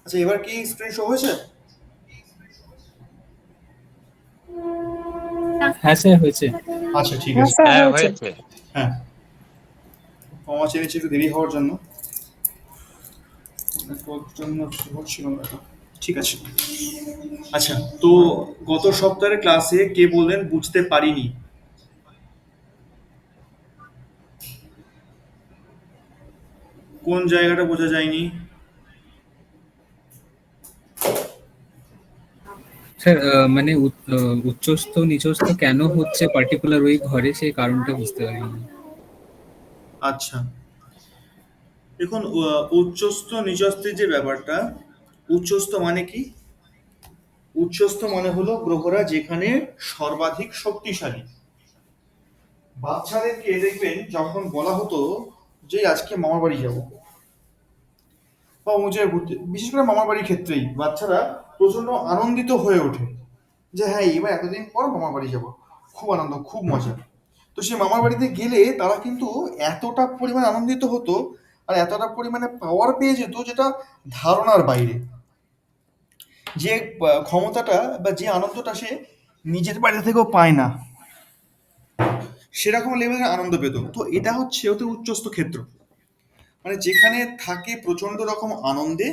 আচ্ছা, এবার কি স্ক্রিন শো হয়েছে? হ্যাঁ স্যার, হয়েছে। আচ্ছা, ঠিক হ্যাঁ আছে। স্যার, হ্যাঁ, হয়েছে। হয়েছে। হ্যাঁ, ক্ষমা চেয়েছি একটু দেরি হওয়ার জন্য। নেটওয়ার্ক জন্য হচ্ছিল না এটা। ঠিক আছে। আচ্ছা, তো গত সপ্তাহের ক্লাসে কে বললেন বুঝতে পারিনি? কোন জায়গাটা বোঝা যায়নি? স্যার মানে উচ্চস্থ নিচস্থ কেন হচ্ছে পার্টিকুলার ওই ঘরে, সেই কারণটা বুঝতে পারিনি। আচ্ছা, দেখুন, উচ্চস্থ নিচস্থের যে ব্যাপারটা, উচ্চস্থ মানে কি? উচ্চস্থ মানে হলো গ্রহরা যেখানে সর্বাধিক শক্তিশালী। বাচ্চাদেরকে দেখবেন যখন বলা হতো যে আজকে মামার বাড়ি যাব বা অমুক জায়গায় ঘুরতে, বিশেষ করে মামার বাড়ির ক্ষেত্রেই বাচ্চারা প্রচন্ড আনন্দিত হয়ে ওঠে যে হ্যাঁ, এবার এতদিন পর মামার বাড়ি যাব, খুব আনন্দ, খুব মজা। তো সেই মামার বাড়িতে গেলে তারা কিন্তু এতটা পরিমাণ আনন্দিত হতো আর এতটা পরিমাণে পাওয়ার পেয়ে যেত যেটা ধারণার বাইরে। যে ক্ষমতাটা বা যে আনন্দটা সে নিজের বাড়ি থেকেও পায় না, সেরকম লেভেলের আনন্দ পেত। তো এটা হচ্ছে ওতে উচ্চস্থ ক্ষেত্র, মানে যেখানে থাকে প্রচন্ড রকম আনন্দে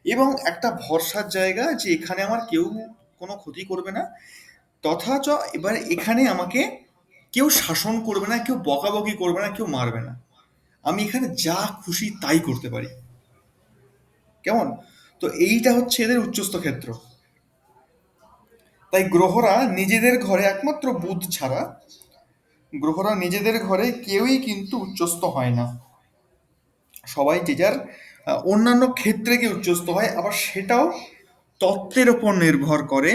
এবং একটা ভরসার জায়গা যে এখানে আমার কেউ কোনো ক্ষতি করবে না, তথাচ এবার এখানে আমাকে কেউ শাসন করবে না, কেউ বকাবকি করবে না, কেউ মারবে না, আমি এখানে যা খুশি তাই করতে পারি। কেমন? তো এইটা হচ্ছে এদের উচ্চস্থ ক্ষেত্র। তাই গ্রহরা নিজেদের ঘরে, একমাত্র বুধ ছাড়া, গ্রহরা নিজেদের ঘরে কেউই কিন্তু উচ্চস্থ হয় না। সবাই যে যার অন্যান্য ক্ষেত্রে গিয়ে উচ্চস্থ হয়, আবার সেটাও তত্ত্বের ওপর নির্ভর করে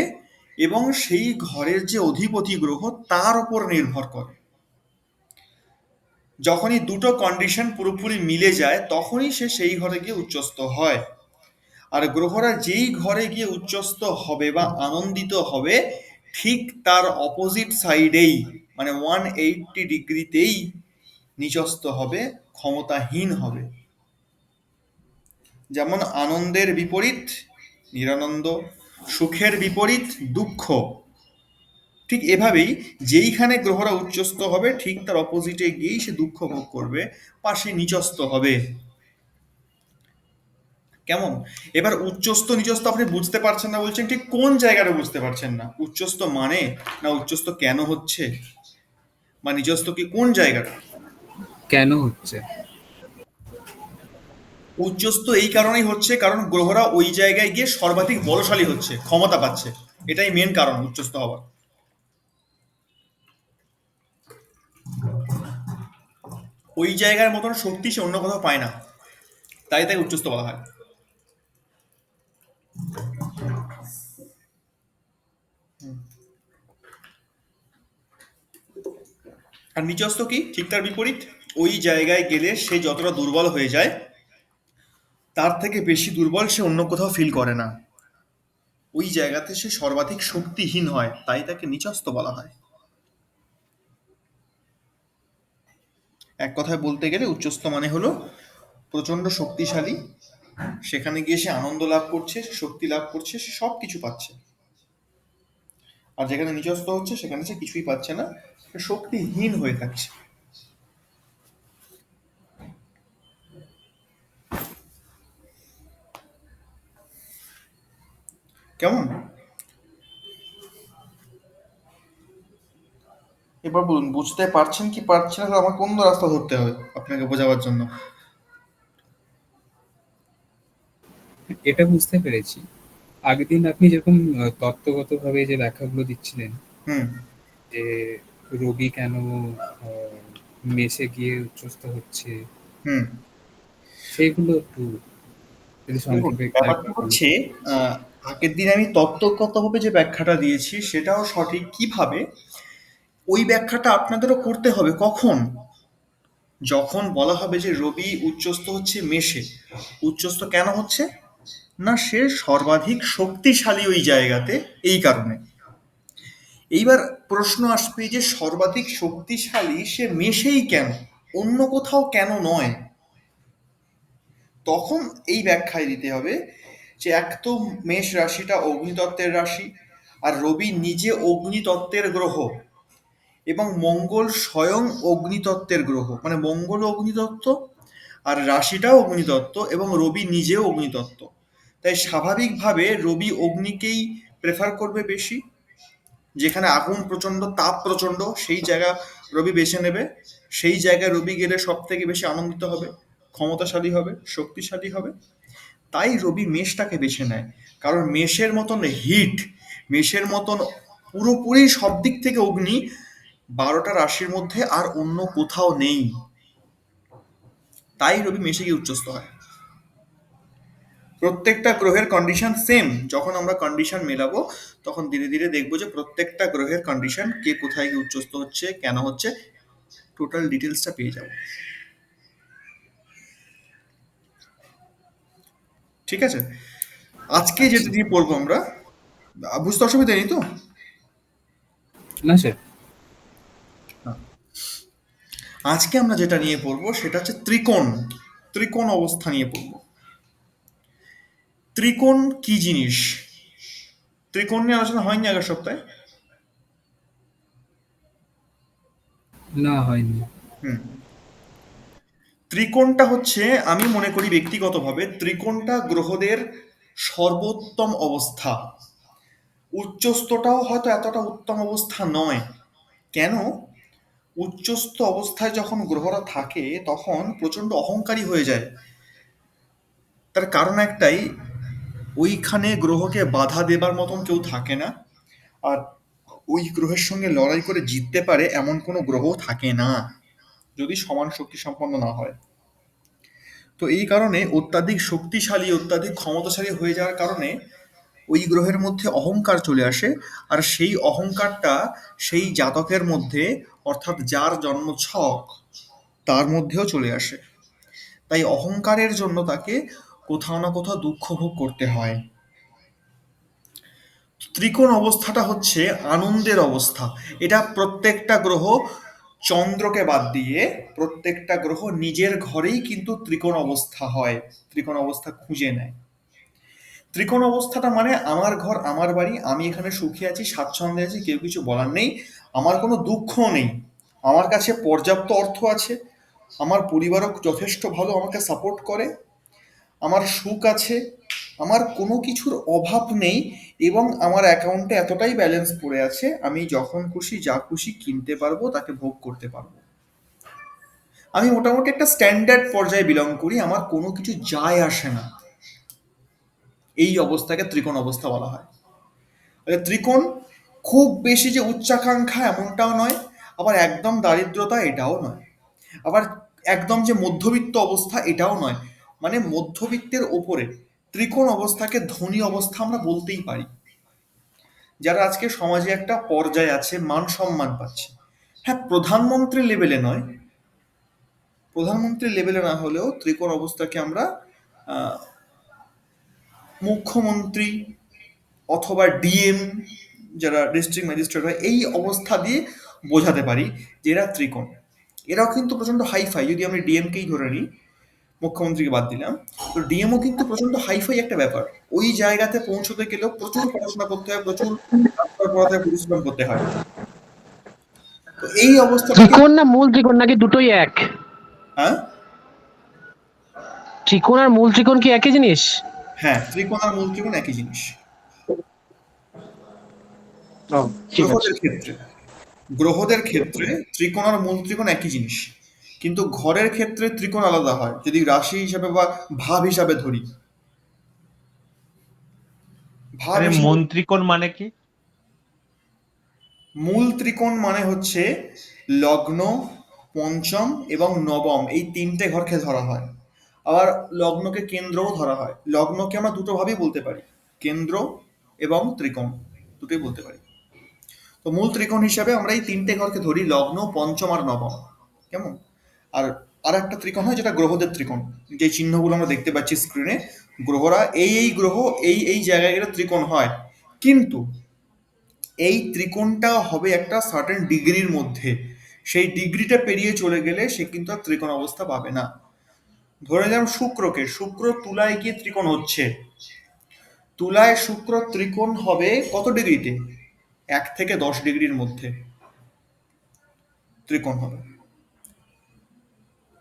এবং সেই ঘরের যে অধিপতি গ্রহ তার ওপর নির্ভর করে। যখনই দুটো কন্ডিশন পুরোপুরি মিলে যায় তখনই সে সেই ঘরে গিয়ে উচ্চস্থ হয়। আর গ্রহরা যেই ঘরে গিয়ে উচ্চস্থ হবে বা আনন্দিত হবে, ঠিক তার অপোজিট সাইডেই, মানে 180 ডিগ্রিতেই নিচস্থ হবে, ক্ষমতাহীন হবে। যেমন আনন্দের বিপরীত নিরানন্দ, সুখের বিপরীত দুঃখ, ঠিক এভাবেই যেইখানে গ্রহরা উচ্চস্থ হবে ঠিক তার অপোজিটে গিয়েই সে দুঃখ ভোগ করবে, পাশে নিচস্থ হবে। কেমন? এবার উচ্চস্থ নিচস্থ আপনি বুঝতে পারছেন না বলছেন, ঠিক কোন জায়গাটা বুঝতে পারছেন না? উচ্চস্থ মানে, না উচ্চস্থ কেন হচ্ছে, বা নিচস্থ কি কোন জায়গাটা? কেন হচ্ছে? উচ্চস্থ এই কারণেই হচ্ছে কারণ গ্রহরা ওই জায়গায় গিয়ে সর্বাধিক বলশালী হচ্ছে, ক্ষমতা পাচ্ছে। এটাই মেন কারণ উচ্চস্থ হওয়ার। ওই জায়গার মতন শক্তি সে অন্য কোথাও পায় না, তাই তাই উচ্চস্থ বলা হয়। আর নিচস্থ কি? ঠিক তার বিপরীত। ওই জায়গায় গেলে সে যতটা দুর্বল হয়ে যায় তার থেকে বেশি দুর্বল সে অন্য কোথাও ফিল করে না, ওই জায়গাতে সে সর্বাধিক শক্তিহীন হয়, তাই তাকে নিচস্থ বলা হয়। এক কথায় বলতে গেলে উচ্চস্থ মানে হলো প্রচন্ড শক্তিশালী, সেখানে গিয়ে সে আনন্দ লাভ করছে, সে শক্তি লাভ করছে, সে সব কিছু পাচ্ছে। আর যেখানে নিচস্থ হচ্ছে সেখানে সে কিছুই পাচ্ছে না, সে শক্তিহীন হয়ে থাকছে। কেমন? এবার বলুন, বুঝতে পারছেন কি পারছেন না, আমার কোন রাস্তা ধরতে হবে আপনাকে বোঝাবার জন্য? এটা বুঝতে পেরেছি। আগের দিন আপনি যেরকম তত্ত্বগতভাবে যে ব্যাখ্যাগুলো দিচ্ছিলেন, হুম। যে রোগী কেন মেসে গিয়ে উচ্চস্থ হচ্ছে, হুম। সেইগুলো একটু যদি দেখুন, সংক্ষেপে ব্যাপারটা আরেকবার বলেন। হচ্ছে, আগের দিন আমি তত্ত্বগতভাবে যে ব্যাখ্যাটা দিয়েছি সেটাও সঠিক। কিভাবে? ওই ব্যাখ্যাটা আপনাদেরও করতে হবে কখন? যখন বলা হবে যে রবি উচ্চস্থ হচ্ছে মেষে। উচ্চস্থ কেন হচ্ছে? না, সে সর্বাধিক শক্তিশালী ওই জায়গাতে, এই কারণে। এইবার প্রশ্ন আসবে যে সর্বাধিক শক্তিশালী সে মেষেই কেন, অন্য কোথাও কেন নয়? তখন এই ব্যাখ্যায় দিতে হবে যে এক তো মেষ রাশিটা অগ্নিতত্ত্বের রাশি, আর রবি নিজে অগ্নিতত্ত্বের গ্রহ, এবং মঙ্গল স্বয়ং অগ্নিতত্ত্বের গ্রহ, মানে মঙ্গল অগ্নিতত্ত্ব আর রাশিটাও অগ্নিতত্ত্ব এবং রবি নিজেও অগ্নিতত্ত্ব। তাই স্বাভাবিকভাবে রবি অগ্নিকেই প্রেফার করবে বেশি। যেখানে আগুন প্রচণ্ড, তাপ প্রচণ্ড, সেই জায়গা রবি বেছে নেবে। সেই জায়গায় রবি গেলে সব থেকে বেশি আনন্দিত হবে, ক্ষমতাশালী হবে, শক্তিশালী হবে। তাই রবি মেষটাকে বেছে নেয়। কারণ মেষের মতন হিট, মেষের মতন পুরোপুরি সব দিক থেকে অগ্নি 12টা রাশির মধ্যে আর অন্য কোথাও নেই। তাই রবি মেষে গিয়ে উচ্চস্থ হয়। প্রত্যেকটা গ্রহের কন্ডিশন সেম। যখন আমরা কন্ডিশন মেলাবো তখন ধীরে ধীরে দেখবো যে প্রত্যেকটা গ্রহের কন্ডিশন কে কোথায় গিয়ে উচ্চস্থ হচ্ছে, কেন হচ্ছে, টোটাল ডিটেলসটা পেয়ে যাবো। ঠিক আছে, আজকে যেটা আচ্ছা। নিয়ে পড়বো আমরা, বুঝতে অসুবিধা নেই তো? না স্যার। হ্যাঁ। আজকে আমরা যেটা নিয়ে পড়বো সেটা হচ্ছে ত্রিকোণ। ত্রিকোণ অবস্থা নিয়ে পড়বো। ত্রিকোণ কি জিনিস? ত্রিকোণ নিয়ে আলোচনা হয়নি আগের সপ্তাহে? না, হয়নি। হুম। ত্রিকোণটা হচ্ছে, আমি মনে করি ব্যক্তিগতভাবে, ত্রিকোণটা গ্রহদের সর্বোত্তম অবস্থা। উচ্চস্তটাও হয়তো এতটা উত্তম অবস্থা নয়। কেন? উচ্চস্থ অবস্থায় যখন গ্রহরা থাকে তখন প্রচণ্ড অহংকারী হয়ে যায়। তার কারণ একটাই, ওইখানে গ্রহকে বাধা দেবার মতন কেউ থাকে না। আর ওই গ্রহের সঙ্গে লড়াই করে জিততে পারে এমন কোনো গ্রহ থাকে না, যদি সমান শক্তি সম্পন্ন না হয়। তো এই কারণে অত্যাধিক শক্তিশালী, অত্যাধিক ক্ষমতাশালী হয়ে যাওয়ার কারণে ওই গ্রহের মধ্যে অহংকার চলে আসে। আর সেই অহংকারটা সেই জাতকের মধ্যে, অর্থাৎ যার জন্ম ছক তার মধ্যেও চলে আসে। তাই অহংকারের জন্য তাকে কোথাও না কোথাও দুঃখ ভোগ করতে হয়। ত্রিকোণ অবস্থাটা হচ্ছে আনন্দের অবস্থা। এটা প্রত্যেকটা গ্রহ, চন্দ্রকে বাদ দিয়ে প্রত্যেকটা গ্রহ নিজের ঘরেই কিন্তু ত্রিকোণ অবস্থা হয়, ত্রিকোণ অবস্থা খুঁজে নেয়। ত্রিকোণ অবস্থাটা মানে আমার ঘর, আমার বাড়ি, আমি এখানে সুখী আছি, স্বাচ্ছন্দ্যে আছি, কেউ কিছু বলার নেই, আমার কোনো দুঃখ নেই, আমার কাছে পর্যাপ্ত অর্থ আছে, আমার পরিবারও যথেষ্ট ভালো আমাকে সাপোর্ট করে, আমার সুখ আছে, আমার কোনো কিছুর অভাব নেই, এবং আমার অ্যাকাউন্টে এতটাই ব্যালেন্স পড়ে আছে, আমি যখন খুশি যা খুশি কিনতে পারবো, তাকে ভোগ করতে পারবো। আমি মোটামুটি একটা স্ট্যান্ডার্ড পর্যায়ে বিলং করি, আমার কোনো কিছু যায় আসে না। এই অবস্থাকে ত্রিকোণ অবস্থা বলা হয়। ত্রিকোণ খুব বেশি যে উচ্চাকাঙ্ক্ষা এমনটাও নয়, আবার একদম দারিদ্রতা এটাও নয়, আবার একদম যে মধ্যবিত্ত অবস্থা এটাও নয়। মানে মধ্যবিত্তের ওপরে ত্রিকোণ অবস্থাকে ধনী অবস্থা আমরা বলতেই পারি। যারা আজকে সমাজে একটা পর্যায়ে আছে, মান সম্মান পাচ্ছে। হ্যাঁ, প্রধানমন্ত্রী লেভেলে নয়, প্রধানমন্ত্রী লেভেলে না হলেও ত্রিকোণ অবস্থাকে আমরা আহ, মুখ্যমন্ত্রী অথবা ডিএম, যারা ডিস্ট্রিক্ট ম্যাজিস্ট্রেট হয়, এই অবস্থা দিয়ে বোঝাতে পারি যে এরা ত্রিকোণ। এরাও কিন্তু প্রচণ্ড হাইফাই, যদি আমি ডিএমকেই ধরে নিই, মুখ্যমন্ত্রীকে বাদ দিলাম, তো ডিএমও কিন্তু প্রচণ্ড হাইফাই একটা ব্যাপার। ওই জায়গাতে পৌঁছতে গেলেও প্রচুর পড়াশোনা করতে হয়, প্রচুর কাজ পড়াতে হয়, পরিশ্রম করতে হয়। তো এই অবস্থাটাকে, ত্রিকোণ না মূল ত্রিকোণ নাকি দুটোই এক? হ্যাঁ, ত্রিকোণ আর মূল ত্রিকোণ কি একই জিনিস? হ্যাঁ, ত্রিকোণ আর মূল ত্রিকোণ একই জিনিস ও, ঠিক আছে। গ্রহদের ক্ষেত্রে। গ্রহদের ক্ষেত্রে ত্রিকোণ আর মূল ত্রিকোণ একই জিনিস, কিন্তু ঘরের ক্ষেত্রে ত্রিকোণ আলাদা হয়। যদি রাশি হিসাবে বা ভাব হিসাবে ধরি, ভাব আরে হিসাবে, মন্ত্রিকোণ মানে কি? মূল ত্রিকোণ মানে হচ্ছে লগ্ন, পঞ্চম এবং নবম, এই তিনটে ঘরকে ধরা হয়। আবার লগ্নকে কেন্দ্রও ধরা হয়। লগ্নকে আমরা দুটো ভাবেই বলতে পারি, কেন্দ্র এবং ত্রিকোণ, দুটোই বলতে পারি। তো মূল ত্রিকোণ হিসাবে আমরা এই তিনটে ঘরকে ধরি, লগ্ন, পঞ্চম আর নবম। কেমন? আর আর একটা ত্রিকোণ হয় যেটা গ্রহদের ত্রিকোণ, যে চিহ্নগুলো আমরা দেখতে পাচ্ছি স্ক্রিনে, গ্রহরা এই এই গ্রহ এই এই জায়গায় গেলে ত্রিকোণ হয়। কিন্তু এই ত্রিকোণটা হবে একটা সার্টেন ডিগ্রির মধ্যে, সেই ডিগ্রিটা পেরিয়ে চলে গেলে সে কিন্তু আর ত্রিকোণ অবস্থা পাবে না। ধরে নিলাম শুক্রকে, শুক্র তুলায় গিয়ে ত্রিকোণ হচ্ছে, তুলায় শুক্র ত্রিকোণ হবে কত ডিগ্রিতে? 1 থেকে 10 ডিগ্রির মধ্যে ত্রিকোণ হবে।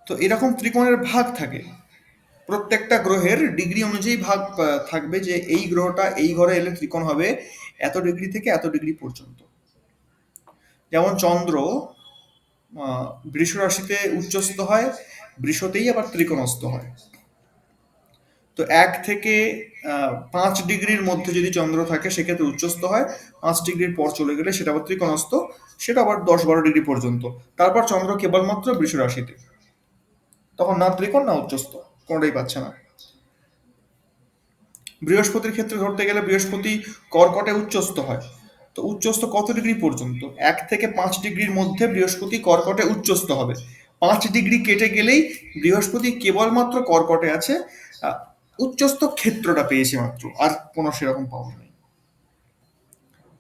তো এরকম ত্রিকোণের ভাগ থাকে, প্রত্যেকটা গ্রহের ডিগ্রি অনুযায়ী ভাগ থাকবে যে এই গ্রহটা এই ঘরে এলে ত্রিকোণ হবে এত ডিগ্রি থেকে এত ডিগ্রি পর্যন্ত। যেমন চন্দ্র বৃষ রাশিতে উচ্চস্থ হয়, বৃষতেই আবার ত্রিকোণস্থ হয়। তো 1 থেকে 5 ডিগ্রির মধ্যে যদি চন্দ্র থাকে সেক্ষেত্রে উচ্চস্থ হয়, 5 ডিগ্রির পর চলে গেলে সেটা আবার ত্রিকোণস্থ, সেটা আবার 10-12 ডিগ্রি পর্যন্ত। তারপর চন্দ্র কেবলমাত্র বৃষ রাশিতে, তখন না ত্রিকোণ না উচ্চস্থ, কোনোটাই পাচ্ছে না। বৃহস্পতির ক্ষেত্রে ধরতে গেলে বৃহস্পতি কর্কটে উচ্চস্থ হয়। তো উচ্চস্থ কত ডিগ্রি পর্যন্ত? 1 থেকে 5 ডিগ্রির মধ্যে বৃহস্পতি কর্কটে উচ্চস্থ হবে। 5 ডিগ্রি কেটে গেলেই বৃহস্পতি কেবলমাত্র কর্কটে আছে, উচ্চস্থ ক্ষেত্রটা পেয়েছে মাত্র, আর কোনো সেরকম পাওয়া নেই।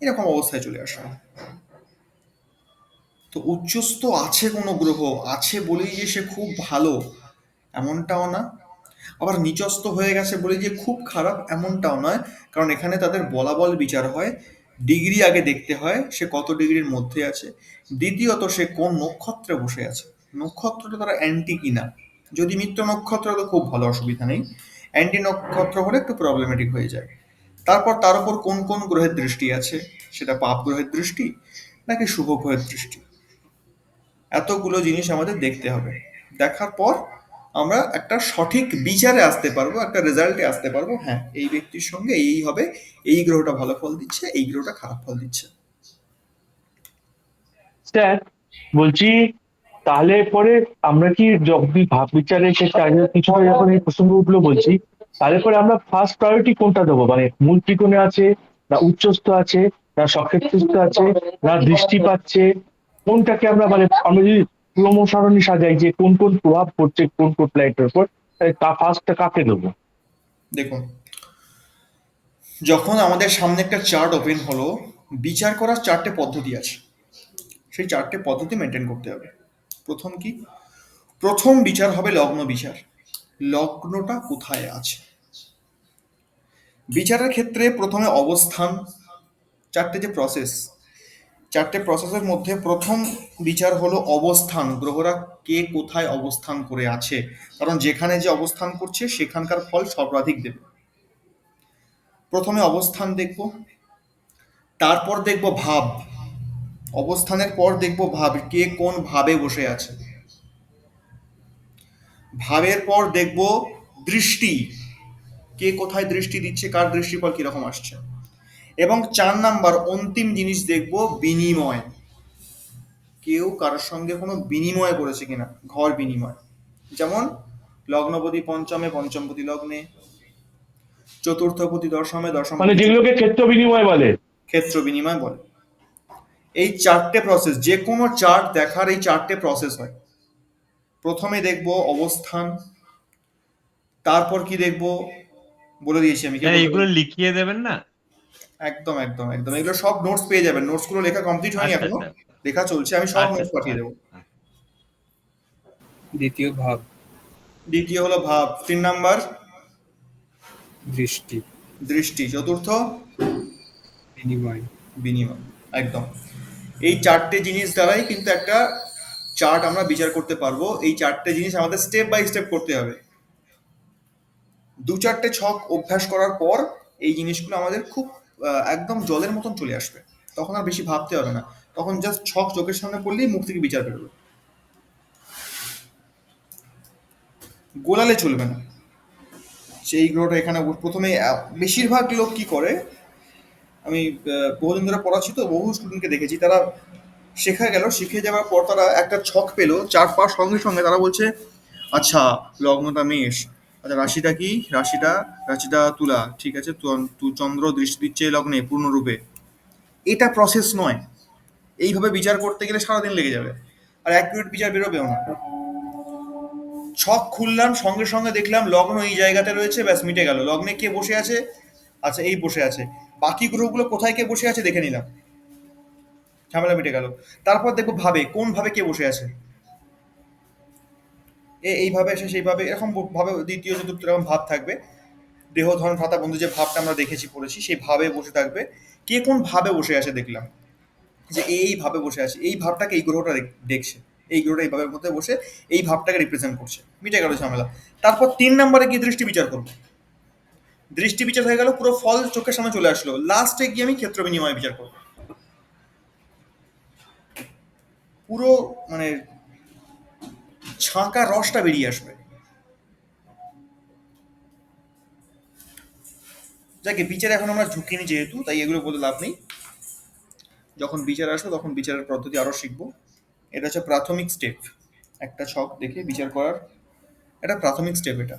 এরকম অবস্থায় চলে আসে। তো উচ্চস্থ আছে কোনো গ্রহ আছে বলেই যে সে খুব ভালো এমনটাও না, আবার নিচস্থ হয়ে গেছে বলে যে খুব খারাপ এমনটাও নয়, কারণ এখানে তাদের বলাবল বিচার হয়। ডিগ্রি আগে দেখতে হয় সে কত ডিগ্রির মধ্যে আছে, দ্বিতীয়ত সে কোন নক্ষত্রে বসে আছে, নক্ষত্রটা তারা অ্যান্টি কিনা। যদি মিত্র নক্ষত্র তো খুব ভালো, অসুবিধা নেই, অ্যান্টি নক্ষত্র হলে একটু প্রবলেমেটিক হয়ে যায়। তারপর তার উপর কোন কোন গ্রহের দৃষ্টি আছে, সেটা পাপ গ্রহের দৃষ্টি নাকি শুভ গ্রহের দৃষ্টি, এতগুলো জিনিস আমাদের দেখতে হবে। দেখার পর আমরা একটা সঠিক বিচারে আসতে পারবো, একটা রেজাল্টে আসতে পারবো, হ্যাঁ এই ব্যক্তির সঙ্গে এই হবে, এই গ্রহটা ভালো ফল দিচ্ছে, এই গ্রহটা খারাপ ফল দিচ্ছে। স্যার বলছি, তাহলে পরে আমরা কি যখন ভাব বিচারের ক্ষেত্রে আগে কিছু যখন এই প্রসঙ্গগুলো বলছি, তাহলে পরে আমরা ফার্স্ট প্রায়োরিটি কোনটা দেবো? মানে মূল ত্রিকোণে আছে, না উচ্চস্থ আছে, না সক্ষেত্রস্থ আছে, না দৃষ্টি পাচ্ছে, কোনটাকে আমরা যদি ক্রম সারণী সাজাই যে কোন কোন প্রভাব পড়ছে কোন কোন প্ল্যানেটের উপর, তাহলে তা ফার্স্টটা কাকে দেবো? দেখুন, যখন আমাদের সামনে একটা চার্ট ওপেন হলো, বিচার করার 4টে পদ্ধতি আছে, সেই 4টে পদ্ধতি মেনটেন করতে হবে। প্রথম কি? প্রথম বিচার হবে লগ্ন বিচার, লগ্নটা কোথায় আছে। বিচারের ক্ষেত্রে প্রথমে অবস্থান, 4টে যে প্রসেস, 4টে প্রসেসের মধ্যে প্রথম বিচার হলো অবস্থান, গ্রহরা কে কোথায় অবস্থান করে আছে, কারণ যেখানে যে অবস্থান করছে সেখানকার ফল সর্বাধিক দেবে। প্রথমে অবস্থান দেখব, তারপর দেখব ভাব, অবস্থানের পর দেখব ভাব, কে কোন ভাবে বসে আছে। ভাবের পর দেখব দৃষ্টি, কে কোথায় দৃষ্টি দিচ্ছে, কার দৃষ্টিফল কিরকম আসছে। এবং 4 নাম্বার অন্তিম জিনিস দেখব বিনিময়, কেউ কারোর সঙ্গে কোনো বিনিময় করেছে কিনা, ঘর বিনিময়। যেমন লগ্নপতি পঞ্চমে, পঞ্চমপতি লগ্নে, চতুর্থপতি দশমে, মানে দশমপতি যেগুলোকে ক্ষেত্র বিনিময় বলে। ক্ষেত্র বিনিময় বলে। এই 4টে প্রসেস, যে কোনো চার্ট দেখার এই 4টে প্রসেস হয়। প্রথমে দেখব অবস্থান, তারপর কি দেখব বলে দিয়েছি আমি, কে স্যার বলতে এগুলো পারবে? লিখিয়ে দেবেন না? একদম একদম একদম, এগুলো সব নোটস পেয়ে যাবেন, নোটসগুলো লেখা কমপ্লিট হয়নি আচ্ছা এখনো, আচ্ছা লেখা চলছে, আমি সব আচ্ছা নোটস আচ্ছা পাঠিয়ে দেবো। আচ্ছা। দ্বিতীয় ভাব, দ্বিতীয় হলো ভাব, 3 নাম্বার দৃষ্টি, দৃষ্টি, চতুর্থ বিনিময়। বিনিময়। একদম, এই 4টে জিনিস দ্বারাই কিন্তু একটা চার্ট আমরা বিচার করতে পারবো। এই 4টে জিনিস আমাদের স্টেপ বাই স্টেপ করতে হবে। 2-4টে ছক অভ্যাস করার পর এই জিনিসগুলো আমাদের খুব একদম জলের মতন চলে আসবে, তখন আর বেশি ভাবতে হবে না, তখন জাস্ট ছক চোখের সামনে পড়লেই মুখ থেকে বিচার বেরোবে, গোলালে চলবে না। সেই গ্রহটা এখানে প্রথমে বেশিরভাগ লোক কি করে, আমি বহুদিন ধরে পড়াচ্ছি তো, বহু স্টুডেন্টকে দেখেছি, তারা শেখা গেল, শিখে যাওয়ার পর তারা একটা ছক পেলো, চার পাঁচ সঙ্গে সঙ্গে তারা বলছে আচ্ছা লগ্নটা মেষ, আচ্ছা রাশিটা কি, রাশিটা তুলা, ঠিক আছে, চন্দ্র দৃষ্টি দিচ্ছে এই লগ্নে পূর্ণরূপে। এটা প্রসেস নয়, এইভাবে বিচার করতে গেলে সারাদিন লেগে যাবে, আর অ্যাকুরেট বিচার বেরোবেও না। ছক খুললাম, সঙ্গে সঙ্গে দেখলাম লগ্ন এই জায়গাতে রয়েছে, ব্যাস মিটে গেল। লগ্নে কে বসে আছে, আচ্ছা এই বসে আছে, বাকি গ্রহগুলো কোথায় কে বসে আছে দেখে নিলাম, ঝামেলা মিটে গেল। তারপর দেখবো ভাবে, কোন ভাবে কে বসে আছে, এইভাবে সে সেইভাবে, এরকম ভাবে দ্বিতীয় চতুর্থ এরকম ভাব থাকবে। দেহ ধন ভ্রাতা বন্ধু যে ভাবটা আমরা দেখেছি পড়েছি, সেই ভাবে বসে থাকবে। কে কোন ভাবে বসে আছে দেখলাম, যে এই ভাবে বসে আছে, এই ভাবটাকে এই গ্রহটা দেখছে, এই গ্রহটা এই ভাবের মধ্যে বসে এই ভাবটাকে রিপ্রেজেন্ট করছে, মিটে গেল ঝামেলা। তারপর 3 নম্বরে গিয়ে দৃষ্টি বিচার করবো। দৃষ্টি বিচার হয়ে গেল, পুরো ফল চোখের সামনে চলে আসলো। লাস্টে গিয়ে আমি ক্ষেত্র বিনিময় বিচার করবো। পুরো মানে ছাঁকা রসটা বেরিয়ে আসবে। যাকে বিচারে এখন আমরা ঝুঁকিনি যেহেতু, তাই এগুলো বলে লাভ নেই। যখন বিচার আসবে তখন বিচারের পদ্ধতি আরো শিখবো। এটা হচ্ছে প্রাথমিক স্টেপ, একটা ছক দেখে বিচার করার। এটা প্রাথমিক স্টেপ। এটা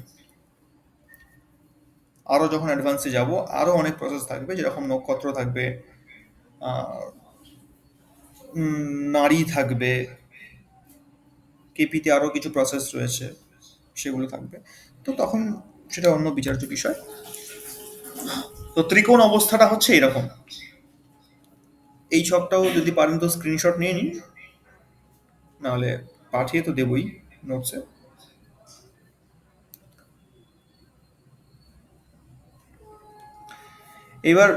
আরো যখন অ্যাডভান্সে যাব আরো অনেক প্রসেস থাকবে, যেরকম নক্ষত্র থাকবে, আহ, নারী থাকবে, কেপিতে আরো কিছু প্রসেস রয়েছে, সেগুলো থাকবে। তো তখন সেটা অন্য বিচার্য বিষয়। তো ত্রিকোণ অবস্থাটা হচ্ছে এরকম। এই ছকটাও যদি পারেন তো স্ক্রিনশট নিয়ে নিন, নাহলে পাঠিয়ে তো দেবই নোটসে। এবার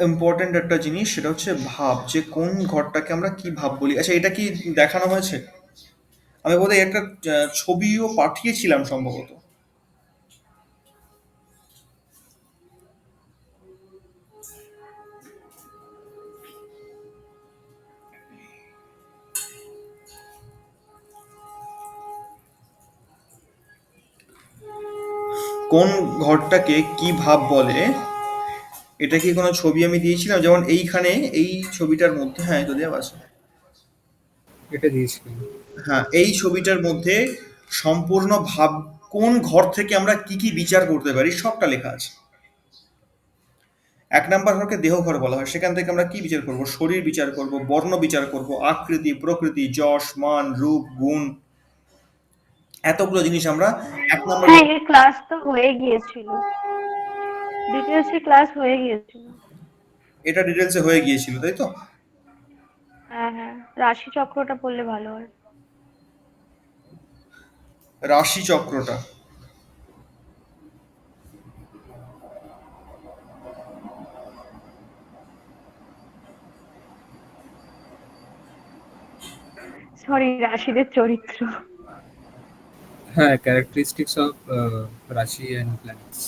ইম্পর্টেন্ট একটা জিনিস, সেটা হচ্ছে ভাব, যে কোন ঘরটাকে আমরা কি ভাব বলি। আচ্ছা, এটা কি দেখানো হয়েছে? আমি বোধহয় একটা ছবিও পাঠিয়েছিলাম সম্ভবত। কোন ঘরটাকে কি ভাব বলে, এটা কি কোনো ছবি আমি দিয়েছিলাম? যেমন এইখানে এই ছবিটার মধ্যে, হ্যাঁ তো দেওয়া আছে। এটা দিয়েছিলাম। হ্যাঁ, এই ছবিটার মধ্যে সম্পূর্ণ ভাব, কোন ঘর থেকে আমরা কি কি বিচার করতে পারি সবটা লেখা আছে। 1 নম্বর ঘরকে দেহ ঘর বলা হয়। সেখান থেকে আমরা কি বিচার করব? শরীর বিচার করব, বর্ণ বিচার করব, আকৃতি, প্রকৃতি, যশ, মান, রূপ, গুণ, এতগুলো জিনিস আমরা 1 নম্বর হ্যাঁ, এর ক্লাস তো হয়ে গিয়েছিল, ডিটেলসে ক্লাস হয়ে গিয়েছিল। এটা ডিটেলসে হয়ে গিয়েছিল, তাই তো? হ্যাঁ হ্যাঁ, রাশি চক্রটা পড়লে ভালো হয়। রাশি চক্রটা সরি, রাশিদের চরিত্র। হ্যাঁ, ক্যারেক্টারিস্টিক্স অফ রাশি অ্যান্ড প্ল্যানেটস।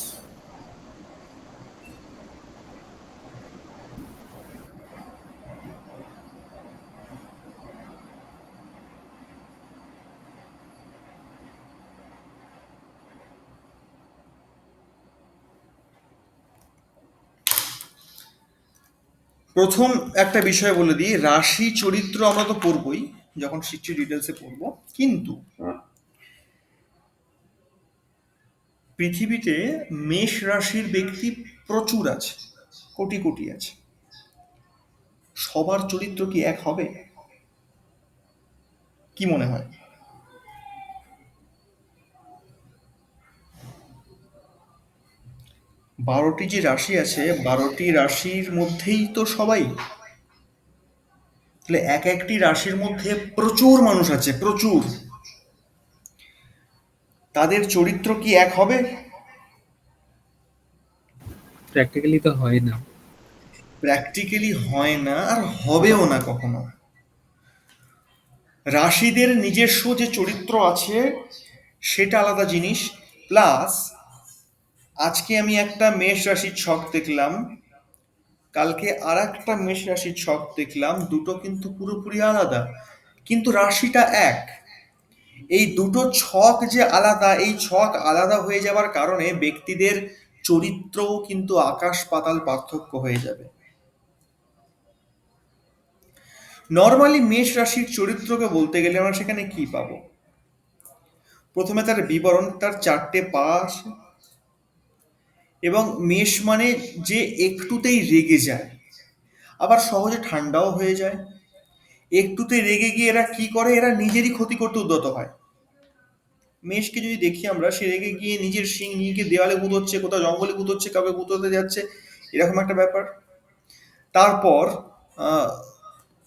প্রথম একটা বিষয় বলে দিই, রাশি চরিত্র আমরা তো পড়বই যখন শিখছি, ডিটেলসে পড়বো। কিন্তু পৃথিবীতে মেষ রাশির ব্যক্তি প্রচুর আছে, কোটি কোটি আছে। সবার চরিত্র কি এক হবে? কি মনে হয়? বারোটি যে রাশি আছে, 12টি রাশির মধ্যেই তো সবাই। তাহলে এক একটি রাশির মধ্যে প্রচুর মানুষ আছে, প্রচুর। তাদের চরিত্র কি এক হবে? প্র্যাকটিক্যালি তো হয় না। প্র্যাকটিক্যালি হয় না, আর হবেও না কখনো। রাশিদের নিজস্ব যে চরিত্র আছে সেটা আলাদা জিনিস। প্লাস আজকে আমি একটা মেষ রাশির ছক দেখলাম, কালকে আর একটা মেষ রাশির ছক দেখলাম, দুটো কিন্তু পুরোপুরি আলাদা, কিন্তু রাশিটা এক। এই দুটো ছক যে আলাদা, এই ছক আলাদা হয়ে যাওয়ার কারণে ব্যক্তিদের চরিত্রও কিন্তু আকাশ পাতাল পার্থক্য হয়ে যাবে। নর্মালি মেষ রাশির চরিত্রকে বলতে গেলে আমরা সেখানে কি পাবো? প্রথমে তার বিবরণ, তার 4টে পা আছে, এবং মেষ মানে যে একটুতেই রেগে যায়, আবার সহজে ঠান্ডাও হয়ে যায়। একটুতে রেগে গিয়ে এরা কি করে? এরা নিজেরই ক্ষতি করতে উদ্যত হয়। মেষকে যদি দেখি আমরা, সে রেগে গিয়ে নিজের শিং নিয়ে গিয়ে দেওয়ালে গুঁতোচ্ছে, কোথাও জঙ্গলে গুঁতোচ্ছে, কাউকে গুঁতোতে যাচ্ছে, এরকম একটা ব্যাপার। তারপর আহ,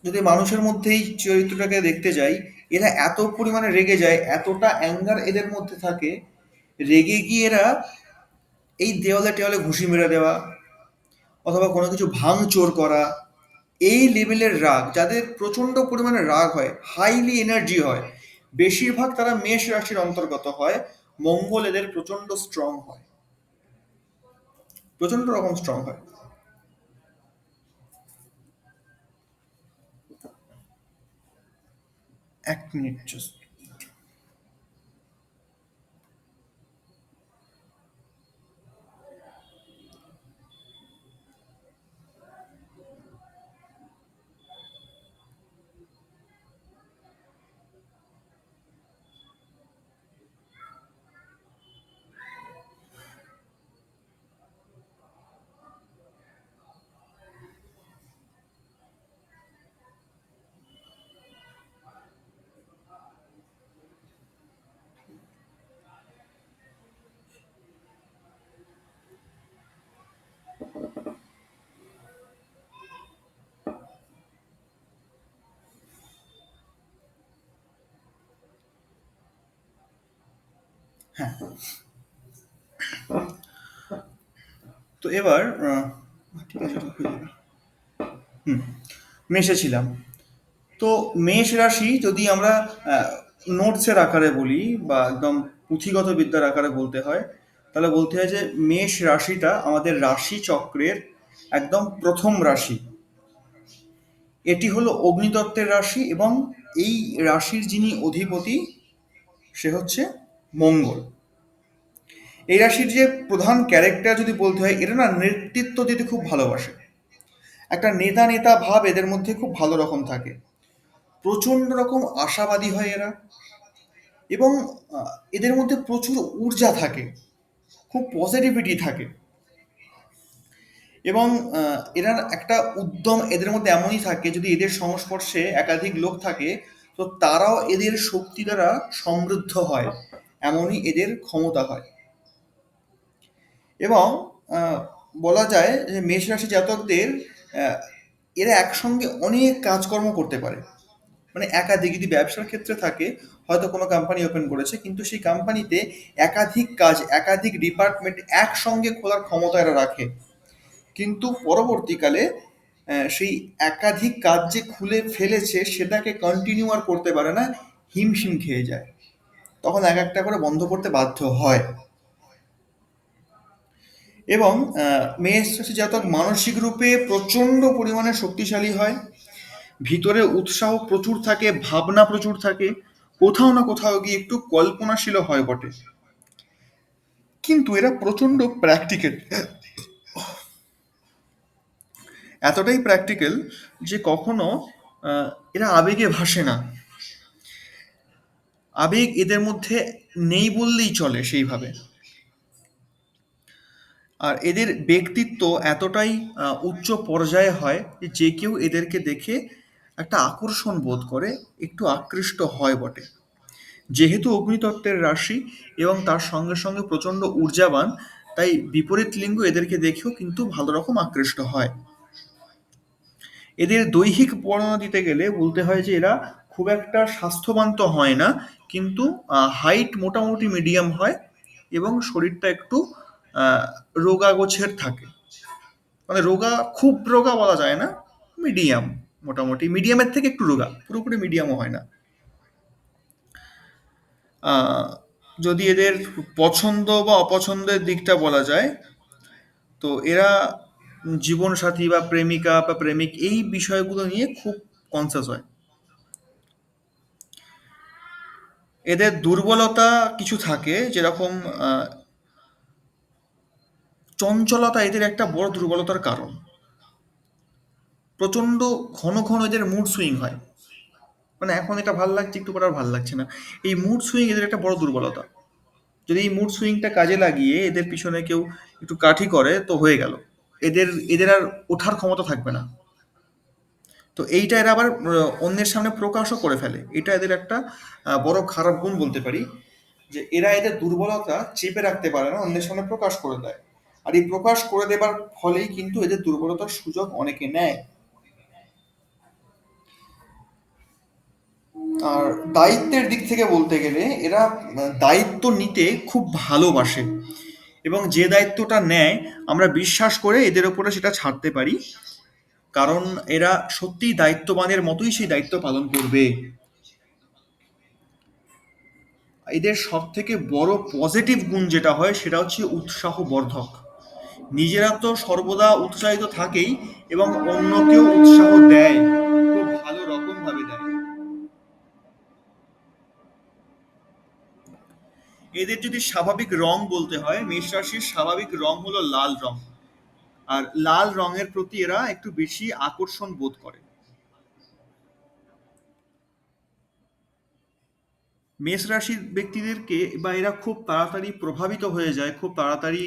যদি মানুষের মধ্যেই চরিত্রটাকে দেখতে যাই, এরা এত পরিমাণে রেগে যায়, এতটা অ্যাঙ্গার এদের মধ্যে থাকে, রেগে গিয়ে এরা এই দেওয়ালে টেওয়ালে ঘুষি মেরে দেওয়া অথবা কোনো কিছু ভাঙচোর করা, এই লেভেলের রাগ, যাদের প্রচণ্ড পরিমাণে রাগ হয়, হাইলি এনার্জি হয়, বেশিরভাগ তারা মেষ রাশির অন্তর্গত হয়। মঙ্গল এদের প্রচণ্ড স্ট্রং হয়, প্রচণ্ড রকম স্ট্রং হয়। এক মিনিট জাস্ট। হ্যাঁ, তো এবার ঠিক আছে, এটা হয়ে যাবে। মেষে ছিলাম। তো মেষ রাশি যদি আমরা নোটসের আকারে বলি বা একদম পুঁথিগত বিদ্যার আকারে বলতে হয়, তাহলে বলতে হয় যে মেষ রাশিটা আমাদের রাশি চক্রের একদম প্রথম রাশি। এটি হলো অগ্নিতত্ত্বের রাশি এবং এই রাশির যিনি অধিপতি সে হচ্ছে মঙ্গল। এই রাশির যে প্রধান ক্যারেক্টার যদি বলতে হয়, এরা না নেতৃত্ব দিতে খুব ভালোবাসে। একটা নেতা নেতা ভাব এদের মধ্যে খুব ভালো রকম থাকে, প্রচণ্ড রকম আশাবাদী হয় এরা, এবং এদের মধ্যে প্রচুর ঊর্জা থাকে, খুব পজিটিভিটি থাকে, এবং এরা একটা উদ্যম এদের মধ্যে এমনই থাকে, যদি এদের সংস্পর্শে একাধিক লোক থাকে তো তারাও এদের শক্তি দ্বারা সমৃদ্ধ হয়, এমনই এদের ক্ষমতা হয়। এবং আহ, বলা যায় যে মেষ রাশি জাতকদের আহ, এরা একসঙ্গে অনেক কাজকর্ম করতে পারে। মানে একাধিক, যদি ব্যবসার ক্ষেত্রে থাকে, হয়তো কোনো কোম্পানি ওপেন করেছে, কিন্তু সেই কোম্পানিতে একাধিক কাজ, একাধিক ডিপার্টমেন্ট একসঙ্গে খোলার ক্ষমতা এরা রাখে। কিন্তু পরবর্তীকালে সেই একাধিক কাজ যে খুলে ফেলেছে সেটাকে কন্টিনিউ আর করতে পারে না, হিমশিম খেয়ে যায়, তখন এক একটা করে বন্ধ করতে বাধ্য হয়। এবং মেষ রাশি জাতক মানসিক রূপে প্রচণ্ড পরিমাণে শক্তিশালী হয়, ভিতরে উৎসাহ প্রচুর থাকে, ভাবনা প্রচুর থাকে, কোথাও না কোথাও গিয়ে একটু কল্পনাশীল হয় বটে, কিন্তু এরা প্রচণ্ড প্র্যাকটিক্যাল, এতটাই প্র্যাকটিক্যাল যে কখনো এরা আবেগে ভাসে না। আবেগ এদের মধ্যে নেই বললেই চলে সেইভাবে। আর এদের ব্যক্তিত্ব এতটাই উচ্চ পর্যায়ে হয় যে কেউ এদেরকে দেখে একটা আকর্ষণ বোধ করে, একটু আকৃষ্ট হয় বটে। যেহেতু অগ্নিতত্ত্বের রাশি এবং তার সঙ্গে সঙ্গে প্রচণ্ড ঊর্জাবান, তাই বিপরীত লিঙ্গ এদেরকে দেখেও কিন্তু ভালো রকম আকৃষ্ট হয়। এদের দৈহিক বর্ণনা দিতে গেলে বলতে হয় যে এরা খুব একটা স্বাস্থ্যবান তো হয় না, কিন্তু হাইট মোটামুটি মিডিয়াম হয় এবং শরীরটা একটু আহ, রোগা গোছের থাকে। মানে রোগা, খুব রোগা বলা যায় না, মিডিয়াম, মোটামুটি মিডিয়ামের থেকে একটু রোগা, পুরোপুরি মিডিয়ামও হয় না। আহ, যদি এদের পছন্দ বা অপছন্দের দিকটা বলা যায়, তো এরা জীবনসাথী বা প্রেমিকা বা প্রেমিক এই বিষয়গুলো নিয়ে খুব কনসাস হয়। এদের দুর্বলতা কিছু থাকে, যেরকম চঞ্চলতা এদের একটা বড় দুর্বলতার কারণ। প্রচণ্ড ঘন ঘন এদের মুড সুইং হয়, মানে এখন এটা ভাল লাগছে, একটু পরে আর ভাল লাগছে না। এই মুড সুইং এদের একটা বড় দুর্বলতা। যদি এই মুড সুইংটা কাজে লাগিয়ে এদের পিছনে কেউ একটু কাঠি করে তো হয়ে গেল, এদের এদের আর ওঠার ক্ষমতা থাকবে না। তো এইটা এরা আবার অন্যের সামনে প্রকাশও করে ফেলে, এটা এদের একটা বড় খারাপ গুণ বলতে পারি, যে এরা এদের দুর্বলতা চেপে রাখতে পারে না, অন্যের সামনে প্রকাশ করে দেয়। আর এই প্রকাশ করে দেবার ফলেই কিন্তু এদের দুর্বলতার সুযোগ অনেকে নেয়। আর দায়িত্বের দিক থেকে বলতে গেলে এরা দায়িত্ব নিতে খুব ভালোবাসে এবং যে দায়িত্বটা নেয় আমরা বিশ্বাস করে এদের ওপরে সেটা ছাড়তে পারি, কারণ এরা সত্যিই দায়িত্ববানের মতোই সেই দায়িত্ব পালন করবে। এদের সব থেকে বড় পজিটিভ গুণ যেটা হয় সেটা হচ্ছে উৎসাহ বর্ধক। নিজেরা তো সর্বদা উৎসাহিত থাকেই এবং অন্যকেও উৎসাহ দেয়, খুব ভালো রকম ভাবে দেয়। এদের যদি স্বাভাবিক রং বলতে হয়, মেষ রাশির স্বাভাবিক রং হলো লাল রং, আর লাল রঙের প্রতি এরা একটু বেশি আকর্ষণ বোধ করে। মেষ রাশির ব্যক্তিদেরকে বা এরা খুব তাড়াতাড়ি প্রভাবিত হয়ে যায়, খুব তাড়াতাড়ি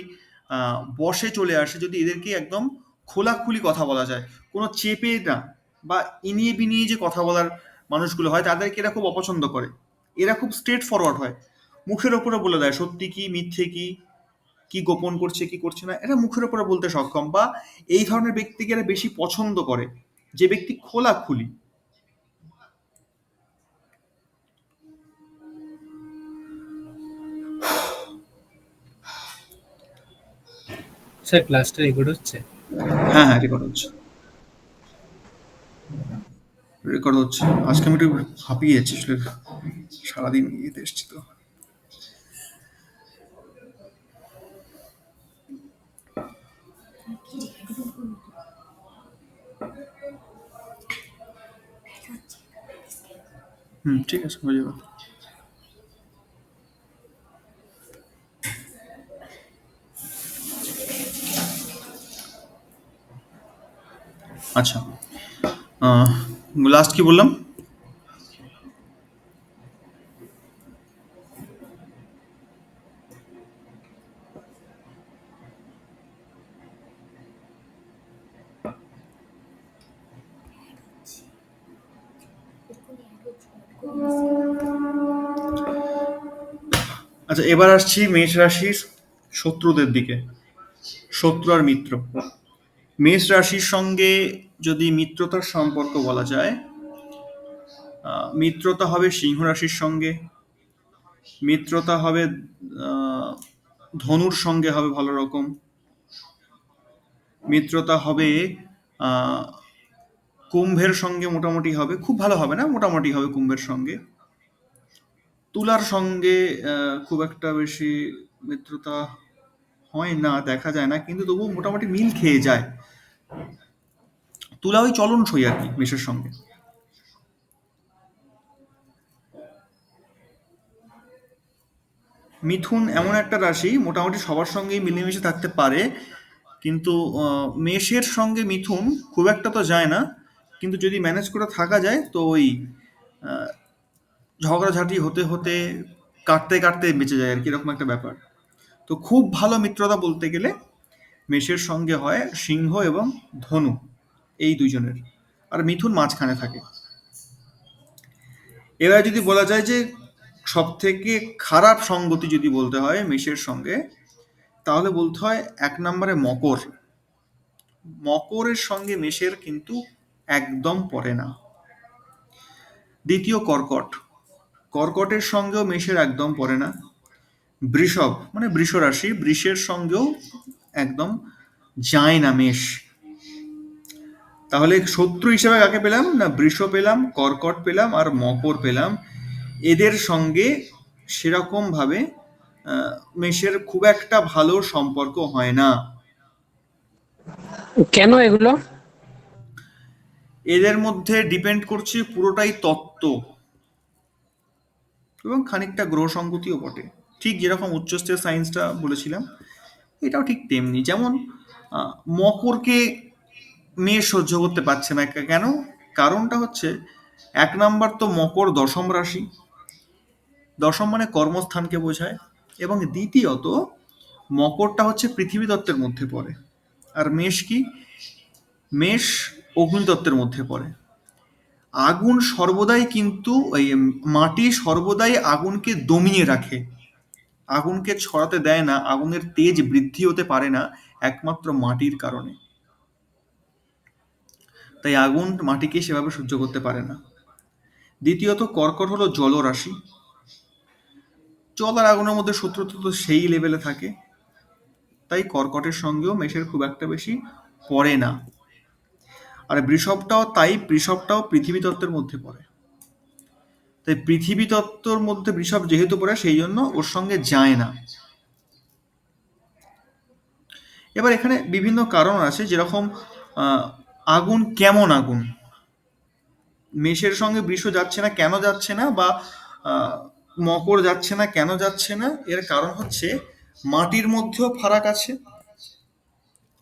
বশে চলে আসে যদি এদেরকে একদম খোলাখুলি কথা বলা যায়, কোনো চেপে না বা ইনিয়ে বিনিয়ে যে কথা বলার মানুষগুলো হয় তাদেরকে এরা খুব অপছন্দ করে। এরা খুব স্ট্রেট ফরওয়ার্ড হয়, মুখের ওপরে বলে দেয় সত্যি কি মিথ্যে কি, কি গোপন করছে কি করছে না, এরা মুখের ওপরে বলতে সক্ষম। বা এই ধরনের ব্যক্তিকে এরা বেশি পছন্দ করে, যে ব্যক্তি খোলাখুলি। স্যার ক্লাসটা রেকর্ড হচ্ছে? হ্যাঁ হ্যাঁ, রেকর্ড হচ্ছে, রেকর্ড হচ্ছে। আজকে আমি একটু হাঁপিয়ে যাচ্ছি আসলে, সারাদিন ইয়েতে এসছি তো। ঠিক আছে, হয়ে যাবে। আচ্ছা, লাস্ট কি বললাম? আচ্ছা, এবার আসছি মেষ রাশির শত্রুদের দিকে, শত্রু আর মিত্র। মেষ রাশির সঙ্গে যদি মিত্রতার সম্পর্ক বলা যায়, মিত্রতা হবে সিংহ রাশির সঙ্গে, মিত্রতা হবে ধনুর সঙ্গে হবে ভালো রকম, মিত্রতা হবে কুম্ভের সঙ্গে মোটামুটি হবে, খুব ভালো হবে না, মোটামুটি হবে কুম্ভের সঙ্গে। তুলার সঙ্গে খুব একটা বেশি মিত্রতা হয় না, দেখা যায় না, কিন্তু তবুও মোটামুটি মিল খেয়ে যায়। তুলা ওই চলনসই আর কি মেষের সঙ্গে। মিথুন এমন একটা রাশি মোটামুটি সবার সঙ্গেই মিলেমিশে থাকতে পারে, কিন্তু মেষের সঙ্গে মিথুন খুব একটা তো যায় না, কিন্তু যদি ম্যানেজ করে থাকা যায় তো ওই আহ, ঝগড়াঝাটি হতে হতে কাটতে কাটতে বেঁচে যায় আর কি, এরকম একটা ব্যাপার। তো খুব ভালো মিত্রতা বলতে গেলে মেষের সঙ্গে হয় সিংহ এবং ধনু, এই দুইজনের, আর মিথুন মাঝখানে থাকে। এবার যদি বলা যায় যে সব থেকে খারাপ সঙ্গতি যদি বলতে হয় মেষের সঙ্গে, তাহলে বলতে হয় 1 নম্বরে মকর। মকরের সঙ্গে মেষের কিন্তু একদম পড়ে না। দ্বিতীয় কর্কট, কর্কটের সঙ্গেও মেষের একদম পড়ে না। বৃষভ মানে বৃষ রাশি, বৃষের সঙ্গেও একদম যায় না মেষ। তাহলে শত্রু হিসেবে কাকে পেলাম না, বৃষ পেলাম, কর্কট পেলাম আর মকর পেলাম। এদের সঙ্গে সেরকম ভাবে মেষের খুব একটা ভালো সম্পর্ক হয় না। কেন এগুলো? এদের মধ্যে ডিপেন্ড করছে পুরোটাই তত্ত্ব এবং খানিকটা গ্রহ সংগতিও বটে। ঠিক যেরকম উচ্চস্তরের সায়েন্সটা বলেছিলাম, এটাও ঠিক তেমনি। যেমন আহ, মকরকে মেয়ে সহ্য করতে পারছে না, কেন? কারণটা হচ্ছে 1 নম্বর তো মকর দশম রাশি, দশম মানে কর্মস্থানকে বোঝায়, এবং দ্বিতীয়ত মকরটা হচ্ছে পৃথিবী তত্ত্বের মধ্যে পড়ে, আর মেষ কি, মেষ অগ্নিতত্ত্বের মধ্যে পড়ে। আগুন সর্বদাই কিন্তু ওই মাটি সর্বদাই আগুনকে দমিয়ে রাখে, আগুনকে ছড়াতে দেয় না, আগুনের তেজ বৃদ্ধি হতে পারে না একমাত্র মাটির কারণে। তাই আগুন মাটিকে সেভাবে সহ্য করতে পারে না। দ্বিতীয়ত কর্কট হলো জলরাশি, জল আর আগুনের মধ্যে শত্রুতা তো সেই লেভেলে থাকে। তাই কর্কটের সঙ্গেও মেষের খুব একটা বেশি পড়ে না। আর বৃষভটাও পৃথিবী তত্ত্বের মধ্যে পড়ে। তাই পৃথিবী তত্ত্বর মধ্যে বৃষভ যেহেতু পড়ে সেই জন্য ওর সঙ্গে যায় না। এবার এখানে বিভিন্ন কারণ আছে, যেরকম আহ, আগুন কেমন আগুন, মেষের সঙ্গে বৃষ যাচ্ছে না কেন যাচ্ছে না, বা আহ, মকর যাচ্ছে না কেন যাচ্ছে না, এর কারণ হচ্ছে মাটির মধ্যেও ফারাক আছে,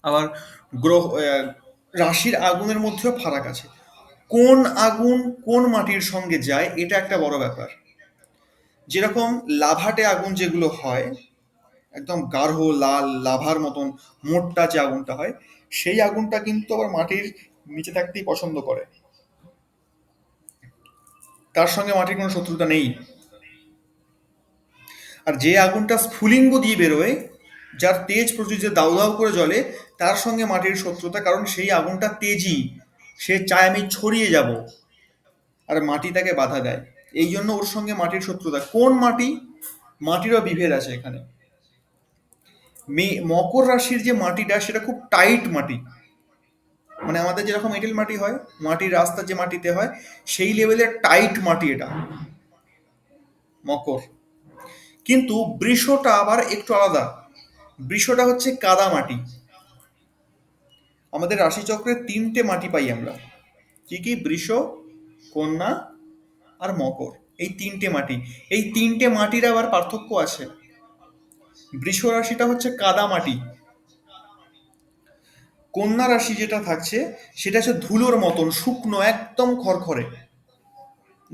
আবার গ্রহ রাশির আগুনের মধ্যেও ফারাক আছে। কোন আগুন কোন মাটির সঙ্গে যায় এটা একটা বড় ব্যাপার। যেরকম লাভাটে আগুন যেগুলো হয়, একদম গাঢ় লাল লাভার মতন মোটটা যে আগুনটা হয়, সেই আগুনটা কিন্তু আবার মাটির নিচে থাকতেই পছন্দ করে, তার সঙ্গে মাটির কোনো শত্রুতা নেই। আর যে আগুনটা স্ফুলিঙ্গ দিয়ে বেরোয়, যার তেজ প্রচুর, যে দাউ দাউ করে জ্বলে, তার সঙ্গে মাটির শত্রুতা, কারণ সেই আগুনটা তেজি, সে চায় আমি ছড়িয়ে যাব, আর মাটি তাকে বাধা দেয়। এই জন্য ওর সঙ্গে মাটির শত্রুতা। কোন মাটি, মাটিরও বিভেদ আছে এখানে। মকর রাশির যে মাটিটা সেটা খুব টাইট মাটি, মানে আমাদের যেরকম এঁটেল মাটি হয়, মাটির রাস্তা যে মাটিতে হয়, সেই লেভেলের টাইট মাটি এটা মকর। কিন্তু বৃষটা আবার একটু আলাদা। বৃষটা হচ্ছে কাদা মাটি। আমাদের রাশিচক্রে তিনটে মাটি পাই আমরা, কি কি? বৃষ, কন্যা আর মকর, এই তিনটে মাটি। এই তিনটে মাটির আবার পার্থক্য আছে। বৃষ রাশিটা হচ্ছে কাদা মাটি, কন্যা রাশি যেটা থাকছে সেটা হচ্ছে ধুলোর মতন শুকনো, একদম খড়খড়ে,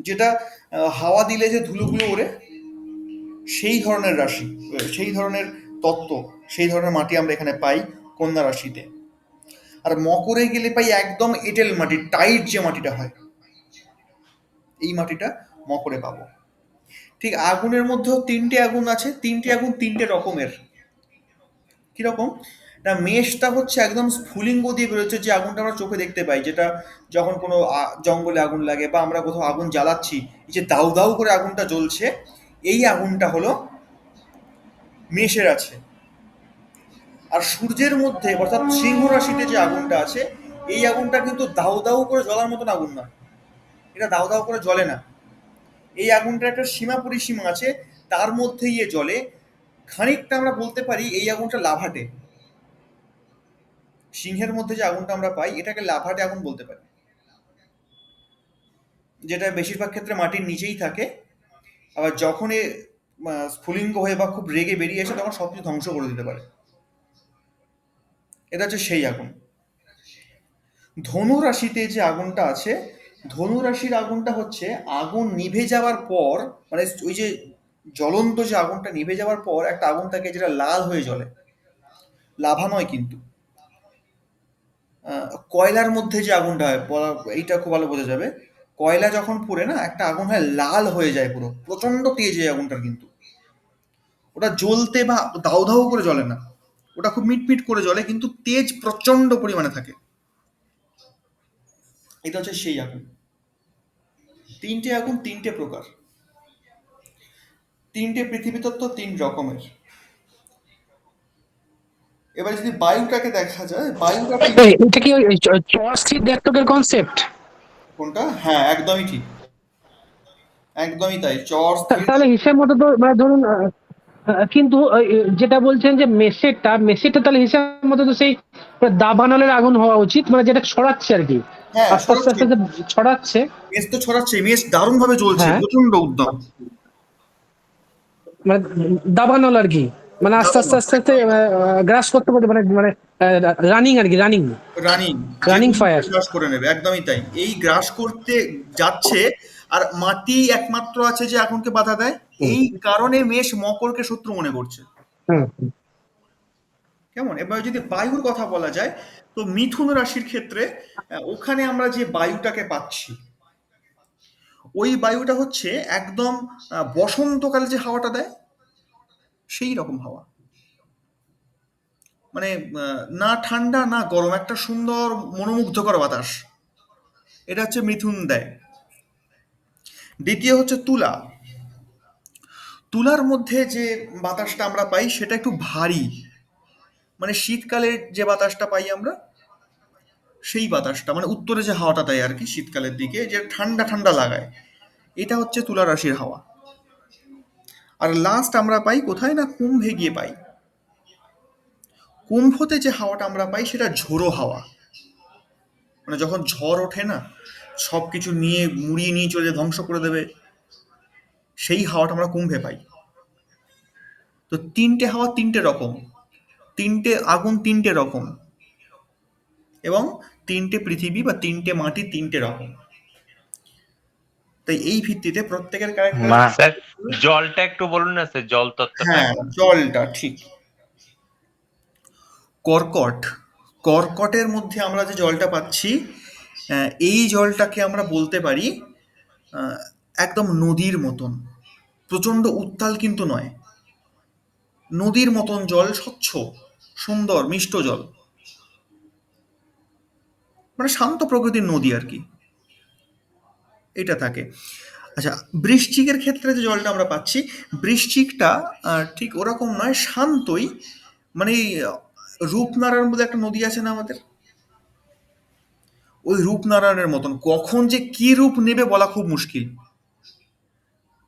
যেটা হাওয়া দিলে যে ধুলোগুলো ওড়ে, সেই ধরনের রাশি, সেই ধরনের তত্ত্ব, সেই ধরনের মাটি আমরা এখানে পাই কন্যা রাশিতে। আর মকরে গেলে পাই একদম এঁটেল মাটি, টাইট যে মাটিটা হয়, এই মাটিটা মকরে পাবো। ঠিক আগুনের মধ্যেও তিনটে আগুন আছে, তিনটে আগুন তিনটে রকমের। কিরকম না, মেষটা হচ্ছে একদম স্ফুলিঙ্গ দিয়ে বেরোচ্ছে, যে আগুনটা আমরা চোখে দেখতে পাই, যেটা যখন কোনো জঙ্গলে আগুন লাগে বা আমরা কোথাও আগুন জ্বালাচ্ছি, এই যে দাউ দাউ করে আগুনটা জ্বলছে, এই আগুনটা হলো মেষের আছে। আর সূর্যের মধ্যে অর্থাৎ সিংহ রাশিতে যে আগুনটা আছে, এই আগুনটা কিন্তু দাউ দাউ করে জ্বলার মতন আগুন না, এটা দাউ দাউ করে জ্বলে না। এই আগুনটার একটা সীমা পরিসীমা আছে, তার মধ্যে গিয়ে জ্বলে। খানিকটা আমরা বলতে পারি এই আগুনটা লাভাটে। সিংহের মধ্যে যে আগুনটা আমরা পাই এটাকে লাভাটে আগুন বলতে পারি, যেটা বেশিরভাগ ক্ষেত্রে মাটির নিচেই থাকে। আবার যখন এ স্ফুলিঙ্গ হয়ে বা খুব রেগে বেরিয়ে আসে, তখন সব কিছু ধ্বংস করে দিতে পারে। এটা হচ্ছে সেই আগুন। ধনু রাশিতে যে আগুনটা আছে, ধনু রাশির আগুনটা হচ্ছে আগুন নিভে যাওয়ার পর, মানে ওই যে জ্বলন্ত যে আগুনটা নিভে যাওয়ার পর একটা আগুন থাকে যেটা লাল হয়ে জ্বলে, লাভা নয় কিন্তু। কয়লার মধ্যে যে আগুনটা হয়, এইটা খুব ভালো বোঝা যাবে। কয়লা যখন পুড়ে না, একটা আগুন হয় লাল হয়ে যায়, পুরো প্রচন্ড তেজ এই আগুনটার, কিন্তু ওটা জ্বলতে বা দাউ দাউ করে জ্বলে না, ওটা খুব মিটমিট করে জ্বলে, কিন্তু তেজ প্রচন্ড পরিমাণে থাকে। এটা হচ্ছে সেই আগুন। তিনটে আগুন তিনটে প্রকার, তিনটে পৃথিবী তত্ত্ব তিন রকমের। এবার যদি বায়ুটাকে দেখা যায়, বায়ুটা এটা কি ওই চর স্থির দ্ব্যর্থকের কনসেপ্ট? কোনটা? হ্যাঁ, একদমই ঠিক, একদমই তাই। চর স্থির। তাহলে হিসাব মতো তো মানে ধরুন কিন্তু যেটা বলছেন যে মেসেরটা তাহলে হিসাব মতো তো সেই দাবানলের আগুন হওয়া উচিত, মানে যেটা ছড়াচ্ছে আর কি, হ্যাঁ, আস্তে আস্তে ছড়াচ্ছে। আস্তে আস্তে ছড়াচ্ছে। মেষ তো ছড়াচ্ছে, মেষ দারুণ ভাবে জ্বলছে, হ্যাঁ, প্রচন্ড উদ্যম। মানে দাবানল আর কি, মানে আস্তে আস্তে আস্তে আস্তে গ্রাস করতে পারবে, মানে মানে রানিং আর কি, রানিং রানিং, যে রানিং কোনো ফায়ার। গ্রাস করে নেবে, একদমই তাই। এই গ্রাস করতে যাচ্ছে, আর মাটি একমাত্র আছে যে আগুনকে বাধা দেয়। হুম এই কারণে মেষ মকরকে শত্রু মনে করছে। হুম কেমন? এবার যদি বায়ুর কথা বলা যায়, তো মিথুন রাশির ক্ষেত্রে ওখানে আমরা যে বায়ুটাকে পাচ্ছি, ওই বায়ুটা হচ্ছে একদম বসন্তকালে যে হাওয়াটা দেয়, সেই রকম হাওয়া। মানে না ঠান্ডা না গরম, একটা সুন্দর মনোমুগ্ধকর বাতাস, এটা হচ্ছে মিথুন দেয়। দ্বিতীয় হচ্ছে তুলা। তুলার মধ্যে যে বাতাসটা আমরা পাই সেটা একটু ভারী, মানে শীতকালে যে বাতাসটা পাই আমরা, সেই বাতাসটা, মানে উত্তরে যে হাওয়াটা দেয় আর কি শীতকালের দিকে, যে ঠান্ডা ঠান্ডা লাগায়, এটা হচ্ছে তুলা রাশির হাওয়া। আর লাস্ট আমরা পাই কোথায় না, কুম্ভে গিয়ে পাই। কুম্ভতে যে হাওয়াটা আমরা পাই সেটা ঝোড়ো হাওয়া, মানে যখন ঝড় ওঠে না, সব কিছু নিয়ে মুড়িয়ে নিয়ে চলে যায়, ধ্বংস করে দেবে, সেই হাওয়াটা আমরা কুম্ভে পাই। তো তিনটে হাওয়া তিনটে রকম, তিনটে আগুন তিনটে রকম, এবং তিনটে পৃথিবী বা তিনটে মাটি তিনটে রকম। তাই এই ভিত্তিতে প্রত্যেকের ক্যারেক্টার। স্যার জলটা একটু বলুন না স্যার, জল তত্ত্বটা হ্যাঁ, একবার। জলটা ঠিক। কর্কট, কর্কটের মধ্যে আমরা যে জলটা পাচ্ছি, এই জলটাকে আমরা বলতে পারি আহ, একদম নদীর মতন, প্রচণ্ড উত্তাল কিন্তু নয়, নদীর মতন জল, স্বচ্ছ, সুন্দর, মিষ্ট জল, মানে শান্ত প্রকৃতির নদী আর কি, এটা থাকে। আচ্ছা, বৃশ্চিকের ক্ষেত্রে যে জলটা আমরা পাচ্ছি, বৃশ্চিকটা ঠিক ওরকম নয়, শান্তই, মানে এই, রূপনারায়ণ বলে একটা নদী আছে না আমাদের, ওই রূপনারায়ণের মতন, কখন যে কি রূপ নেবে বলা খুব মুশকিল।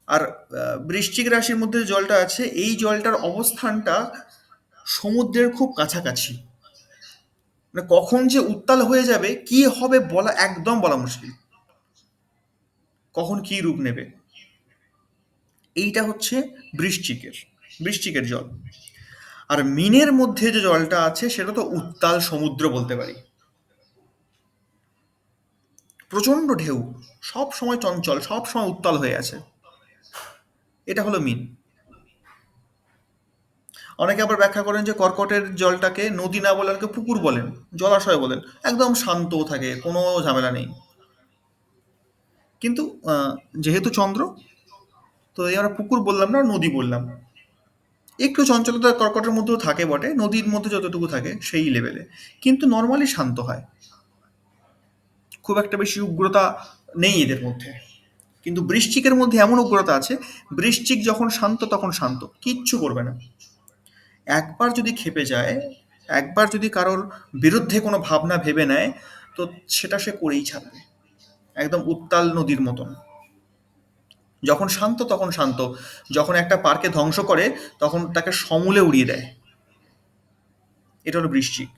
আর বৃশ্চিক রাশির মধ্যে যে জলটা আছে, এই জলটার অবস্থানটা সমুদ্রের খুব কাছাকাছি, মানে কখন যে উত্তাল হয়ে যাবে, কি হবে বলা, একদম বলা মুশকিল, কখন কি রূপ নেবে। এইটা হচ্ছে বৃশ্চিকের, বৃশ্চিকের জল। আর মিনের মধ্যে যে জলটা আছে সেটা তো উত্তাল সমুদ্র বলতে পারি, প্রচন্ড ঢেউ, সব সময় চঞ্চল, সব সময় উত্তাল হয়ে আছে, এটা হলো মিন। অনেকে আবার ব্যাখ্যা করেন যে কর্কটের জলটাকে নদী না বলে অনেকে পুকুর বলেন, জলাশয় বলেন, একদম শান্ত থাকে, কোনো ঝামেলা নেই। কিন্তু যেহেতু চন্দ্র, তো এই আমরা পুকুর বললাম না, নদী বললাম। একটু চঞ্চলতা কর্কটের মধ্যেও থাকে বটে, নদীর মধ্যে যতটুকু থাকে সেই লেভেলে, কিন্তু নর্মালি শান্ত হয়, খুব একটা বেশি উগ্রতা নেই এদের মধ্যে। কিন্তু বৃশ্চিকের মধ্যে এমন উগ্রতা আছে, বৃশ্চিক যখন শান্ত তখন শান্ত, কিচ্ছু করবে না। একবার যদি ক্ষেপে যায়, একবার যদি কারোর বিরুদ্ধে কোনো ভাবনা ভেবে নেয়, তো সেটা সে করেই ছাড়বে, একদম উত্তাল নদীর মতন। যখন শান্ত তখন শান্ত, যখন একটা পার্কে ধ্বংস করে তখন তাকে সমূলে উড়িয়ে দেয়, এটা হলো বৃশ্চিক।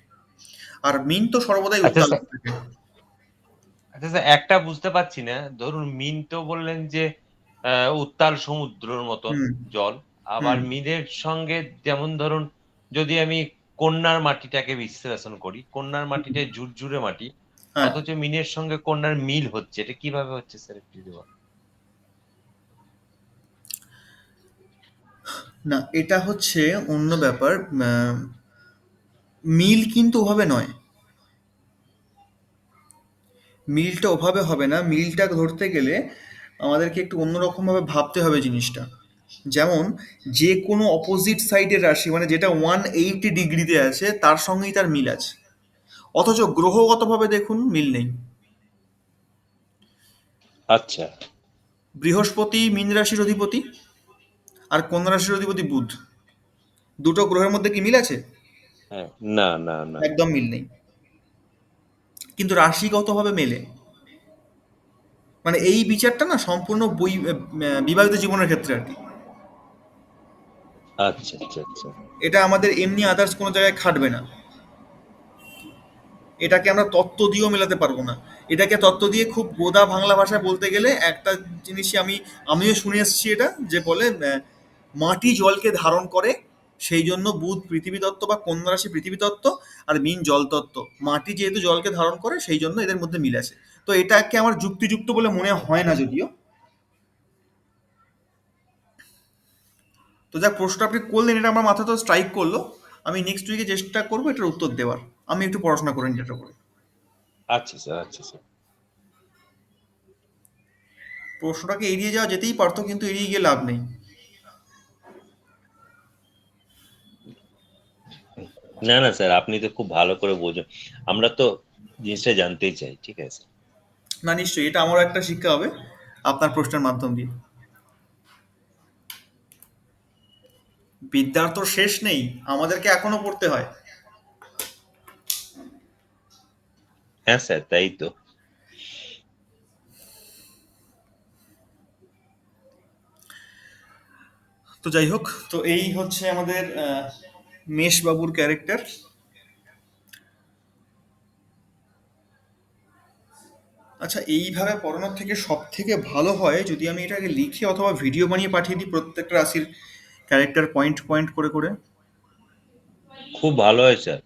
আর মিন তো সর্বদাই আচ্ছা উত্তাল স্যার, থাকে। আচ্ছা স্যার, একটা বুঝতে পারছি না, ধরুন মিন তো বললেন যে উত্তাল সমুদ্রের মতন হুম, জল, আবার হুম, মিনের সঙ্গে যেমন ধরুন যদি আমি কন্যার মাটিটাকে বিশ্লেষণ করি, কন্যার মাটিটা ঝুরঝুরে মাটি, হ্যাঁ। অথচ মিনের সঙ্গে কন্যার মিল হচ্ছে, এটা কিভাবে হচ্ছে স্যার একটু যদি বলেন। না, এটা হচ্ছে অন্য ব্যাপার। মিল কিন্তু ওভাবে নয়, মিলটা ওভাবে হবে না। মিলটা ধরতে গেলে আমাদেরকে একটু অন্যরকমভাবে ভাবতে হবে জিনিসটা। যেমন যে কোনো অপোজিট সাইডের রাশি, মানে যেটা 180 ডিগ্রিতে আছে, তার সঙ্গেই তার মিল আছে, অথচ গ্রহগতভাবে দেখুন মিল নেই। আচ্ছা। বৃহস্পতি মীন রাশির অধিপতি, আর কন্যা রাশির অধিপতি বুধ, দুটো গ্রহের মধ্যে কি মিল আছে? হ্যাঁ, না না না। একদম মিল নেই। কিন্তু রাশিগতভাবে মেলে, মানে এই বিচারটা না সম্পূর্ণ বিবাহিত জীবনের ক্ষেত্রে আর কি। আচ্ছা আচ্ছা আচ্ছা। এটা আমাদের এমনি আদার্স কোনো জায়গায় খাটবে না, এটাকে আমরা তত্ত্ব দিয়েও মেলাতে পারবো না। এটাকে তত্ত্ব দিয়ে খুব গোদা বাংলা ভাষায় বলতে গেলে একটা জিনিসই আমিও শুনে এসেছি, এটা যে বলে মাটি জলকে ধারণ করে, সেই জন্য বুধ পৃথিবী তত্ত্ব বা কন্যা রাশি পৃথিবী তত্ত্ব, আর মীন জল তত্ত্ব। মাটি যেহেতু জলকে ধারণ করে সেই জন্য এদের মধ্যে মিল আছে। তো এটাকে আমার যুক্তিযুক্ত বলে মনে হয় না যদিও। তো যা প্রশ্নটা আপনি করলেন, এটা আমার মাথা তো স্ট্রাইক করলো। আমি নেক্সট উইকে চেষ্টা করবো এটার উত্তর দেওয়ার। আমি একটু পড়াশোনা করে নিই এটার উপরে। আচ্ছা স্যার, আচ্ছা স্যার। প্রশ্নটাকে এড়িয়ে যাওয়া যেতেই পারতো, কিন্তু এড়িয়ে গিয়ে লাভ নেই। না না স্যার, আপনি তো খুব ভালো করে বোঝেন, আমরা তো জিনিসটা জানতেই চাই, ঠিক আছে। না, নিশ্চয়ই এটা আমারও একটা শিক্ষা হবে আপনার প্রশ্নের মাধ্যম দিয়ে। বিদ্যার তো শেষ নেই, আমাদেরকে এখনো পড়তে হয়। হ্যাঁ স্যার, তাই তো। তো যাই হোক, তো এই হচ্ছে আমাদের মেশ বাবুর ক্যারেক্টার। আচ্ছা, এইভাবে পড়ানোর থেকে সব থেকে ভালো হয় যদি আমি এটাকে লিখে অথবা ভিডিও বানিয়ে পাঠিয়ে দিই প্রত্যেকটা রাশির ক্যারেক্টার পয়েন্ট পয়েন্ট করে করে। খুব ভালো হয় স্যার।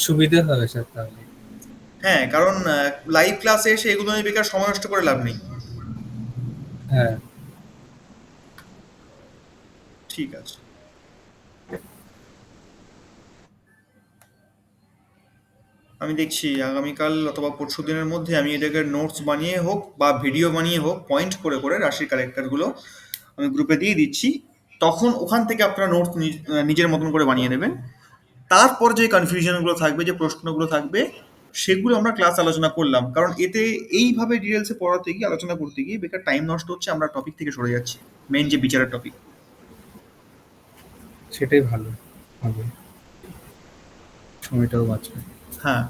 সুবিধা হবে স্যার তাহলে। হ্যাঁ, কারণ লাইভ ক্লাসে এসে এগুলো নিয়ে বেকার সময় নষ্ট করে লাভ নেই। হ্যাঁ, ঠিক আছে। আমি দেখছি আগামীকাল অথবা পরশু দিনের মধ্যে আমি এটাকে নোটস বানিয়ে হোক বা ভিডিও বানিয়ে হোক পয়েন্ট করে করে রাশির ক্যারেক্টারগুলো আমি গ্রুপে দিয়ে দিচ্ছি। তখন ওখান থেকে আপনারা নোটস নিজের মতন করে বানিয়ে নেবেন। তারপর যে কনফিউশনগুলো থাকবে, যে প্রশ্নগুলো থাকবে, সেগুলো আমরা ক্লাস আলোচনা করলাম। কারণ এতে এইভাবে ডিটেলসে পড়াতে গিয়ে আলোচনা করতে গিয়ে বেকার টাইম নষ্ট হচ্ছে, আমরা টপিক থেকে সরে যাচ্ছি, মেইন যে বিচারের টপিক। সেটাই ভালো হবে, সময়টাও বাঁচবে। হ্যাঁ,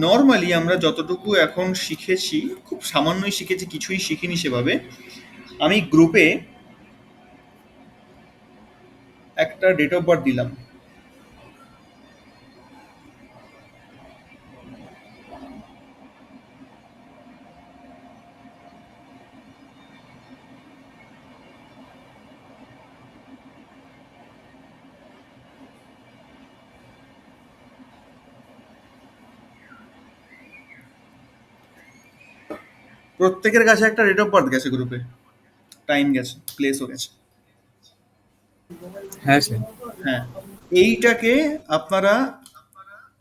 নর্মালি আমরা যতটুকু এখন শিখেছি খুব সামান্যই শিখেছি, কিছুই শিখিনি সেভাবে। আমি গ্রুপে একটা ডেট অফ বার্থ দিলাম। প্রত্যেকের কাছে একটা ডেট অফ বার্থ গেছে গ্রুপে, টাইম গেছে, প্লেসও গেছে। হ্যাঁ স্যার। হ্যাঁ, এইটাকে আপনারা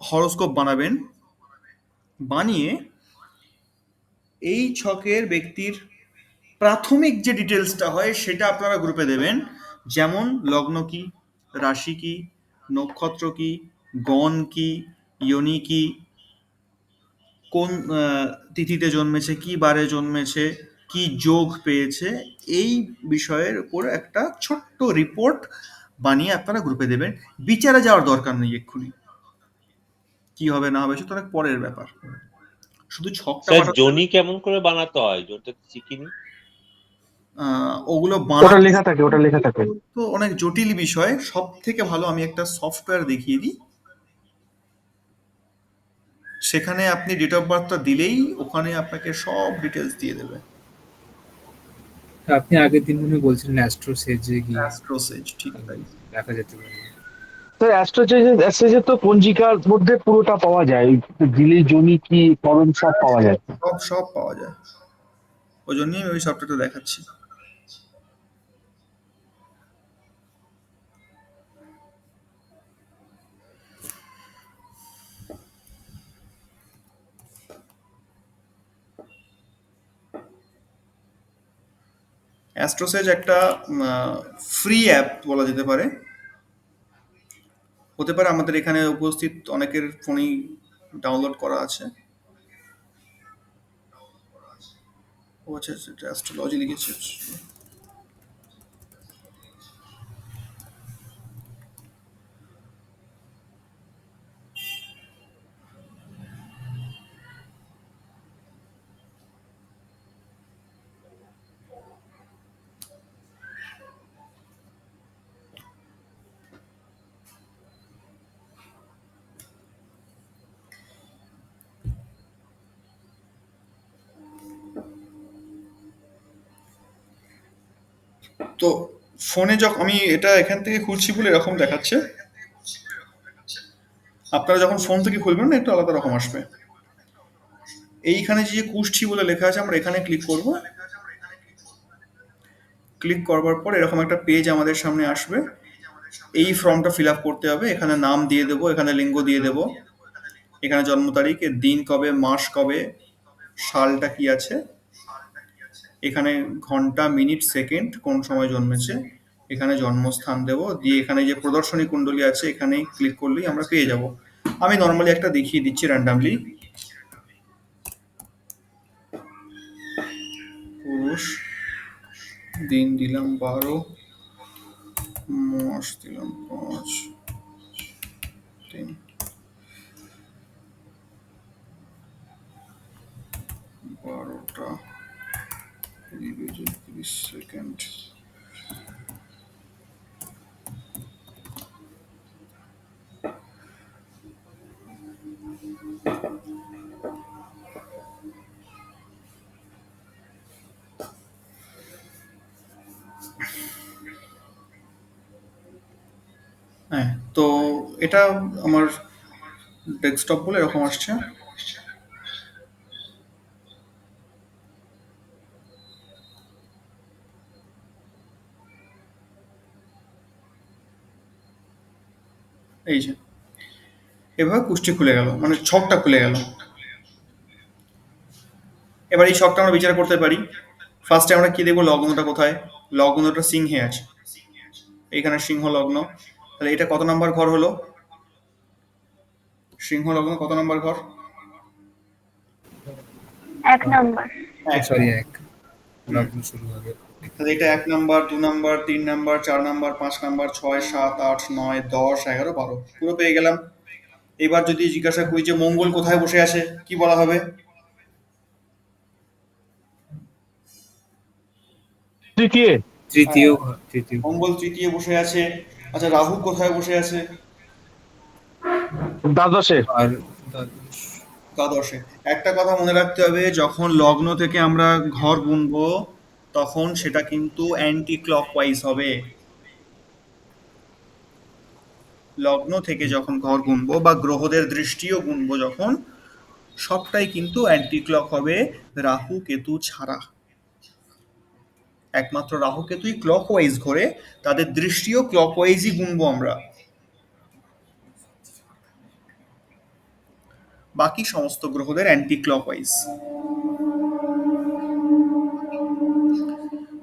হরোস্কোপ বানাবেন, বানিয়ে এই ছকের ব্যক্তির প্রাথমিক যে ডিটেলসটা হয় সেটা আপনারা গ্রুপে দেবেন। যেমন লগ্ন কি, রাশি কি, নক্ষত্র কি, গণ কি, যোনি কি, কোন তিথিতে জন্মেছে, কি বারে জন্মেছে, কি যোগ পেয়েছে, এই বিষয়ের উপর একটা ছোট্ট রিপোর্ট বানিয়ে আপনারা গ্রুপে দেবেন। বিচারে যাওয়ার দরকার নেই এক্ষুনি, কি হবে না হবে সেটা অনেক পরের ব্যাপার। শুধু ছকটা স্যার পাঠাতে হবে। জনি কেমন করে বানাতে হয়, জনিটা তো শিখিনি। ওগুলো ওটা বানাতে লেখা থাকে, ওটা লেখা থাকে। তো অনেক জটিল বিষয়। সব থেকে ভালো আমি একটা সফটওয়্যার দেখিয়ে দিই, সেখানে আপনি ডেট অফ বার্থটা দিলেই ওখানে আপনাকে সব ডিটেলস দিয়ে দেবে। আপনি আগের দিন মনে হয় বলছিলেন অ্যাস্ট্রো সেজে গিয়ে অ্যাস্ট্রোসেজ, ঠিক তাই। দেখা যেতে পারে। তো অ্যাস্ট্রোলজি তো পঞ্জিকার মধ্যে পুরোটা পাওয়া যায়, দিলে জমি কি করণ সব পাওয়া যায়। সব সব পাওয়া যায়, ওই জন্যই আমি ওই সফটওয়্যারটা দেখাচ্ছি। অ্যাস্ট্রোসেজ একটা ফ্রি অ্যাপ বলা যেতে পারে। হতে পারে আমাদের এখানে উপস্থিত অনেকের ফোনেই ডাউনলোড করা আছে। ও আচ্ছা, এটা অ্যাস্ট্রোলজি লিখেছে। তো ফোনে যখন আমি এটা এখান থেকে খুলছি বলে এরকম দেখাচ্ছে, আপনারা যখন ফোন থেকে খুলবেন না একটু আলাদা রকম আসবে। এইখানে যে কুষ্ঠি বলে লেখা আছে আমরা এখানে ক্লিক করব। ক্লিক করবার পর এরকম একটা পেজ আমাদের সামনে আসবে। এই ফর্মটা ফিল আপ করতে হবে, এখানে নাম দিয়ে দেবো, এখানে লিঙ্গ দিয়ে দেবো, এখানে জন্ম তারিখ, এর দিন কবে, মাস কবে, সালটা কি আছে, এখানে ঘন্টা, মিনিট, সেকেন্ড, কোন সময় জন্মেছে, এখানে জন্মস্থান দেব, দিয়ে এখানে যে প্রদর্শনী কুণ্ডলী আছে এখানে ক্লিক করলেই আমরা পেয়ে যাব। আমি নর্মালি একটা দেখিয়ে দিচ্ছি র্যান্ডামলি। পুরুষ, দিন দিলাম 12, মাস দিলাম 5, 3, 12টা 30 সেকেন্ড। হ্যাঁ, তো এটা আমার ডেস্কটপ বলে এরকম আসছে। এই যে এভাবে কুষ্টি খুলে গেল, মানে ছকটা খুলে গেল। এবার এই ছকটা আমরা বিচার করতে পারি। ফার্স্টে আমরা কি দেখবো, লগ্নটা কোথায়? লগ্নটা সিংহে আছে, এইখানে সিংহ লগ্ন। তাহলে এটা কত নাম্বার ঘর হলো? সিংহ লগ্ন কত নাম্বার ঘর? 1 নম্বর। সরি, এক লগ্ন শুরু হবে। তাহলে এটা 1 number, 2 number, 3 number, 4 number, 5 number, 6, 7, 8, 9, 10, 11, 12 পুরো পেয়ে গেলাম। এবার যদি জিজ্ঞাসা করি যে মঙ্গল কোথায় বসে আছে, কি বলা হবে? তৃতীয়। তৃতীয় ঘর, তৃতীয় ঘর। মঙ্গল তৃতীয় বসে আছে। আচ্ছা, রাহু কোথায় বসে আছে? দ্বাদশে। আর দ্বাদশ। দ্বাদশে। একটা কথা মনে রাখতে হবে, যখন লগ্ন থেকে আমরা ঘর গুনবো তখন সেটা কিন্তু অ্যান্টি ক্লকওয়াইজ হবে। লগ্ন থেকে যখন ঘর গুনবো বা গ্রহদের দৃষ্টিও গুনবো যখন, সবটাই কিন্তু অ্যান্টি ক্লক হবে, রাহু কেতু ছাড়া। একমাত্র রাহু কেতুই ক্লকওয়াইজ ঘোরে, তাদের দৃষ্টিও ক্লকওয়াইজই গুনবো আমরা। বাকি সমস্ত গ্রহদের অ্যান্টি ক্লকওয়াইজ।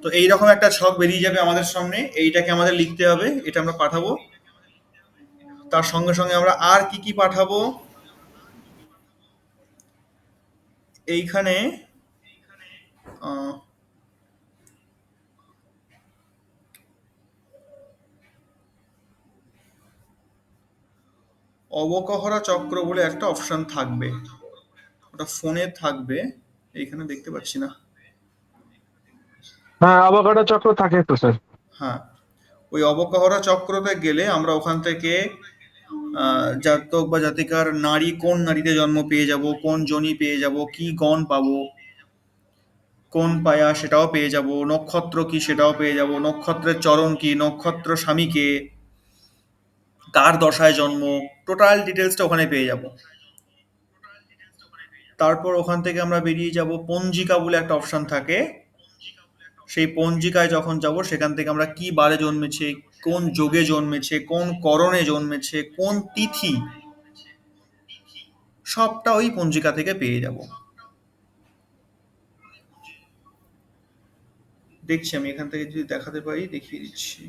তো এইরকম একটা ছক বেরিয়ে যাবে আমাদের সামনে, এইটাকে আমাদের লিখতে হবে, এটা আমরা পাঠাবো। তার সঙ্গে সঙ্গে আমরা আর কি কি পাঠাবো, এইখানে আহ, অবকহরা চক্র বলে একটা অপশন থাকবে, ওটা ফোনে থাকবে, এইখানে দেখতে পাচ্ছি না। হ্যাঁ, অবকাঠা চক্র থাকে তো স্যার। হ্যাঁ, ওই অবকহরা চক্রতে গেলে আমরা ওখান থেকে জাতক বা জাতিকার নারী, কোন নারীতে জন্ম পেয়ে যাব, কোন যোনি পেয়ে যাব, কি গণ পাবো, কোন পায়া সেটাও পেয়ে যাব, নক্ষত্র কি সেটাও পেয়ে যাব, নক্ষত্রের চরণ কি, নক্ষত্র স্বামীকে, কার দশায় জন্ম, টোটাল ডিটেলসটা ওখানে পেয়ে যাব। তারপর ওখান থেকে আমরা বেরিয়ে যাব, পঞ্জিকা বলে একটা অপশন থাকে, সেই পঞ্জিকায় যখন যাব সেখান থেকে আমরা কি বারে জন্মেছে, কোন যোগে জন্মেছে, কোন করণে জন্মেছে, কোন তিথি, সবটা ওই পঞ্জিকা থেকে পেয়ে যাব। দেখছি আমি এখান থেকে যদি দেখাতে পারি দেখিয়ে দিচ্ছি।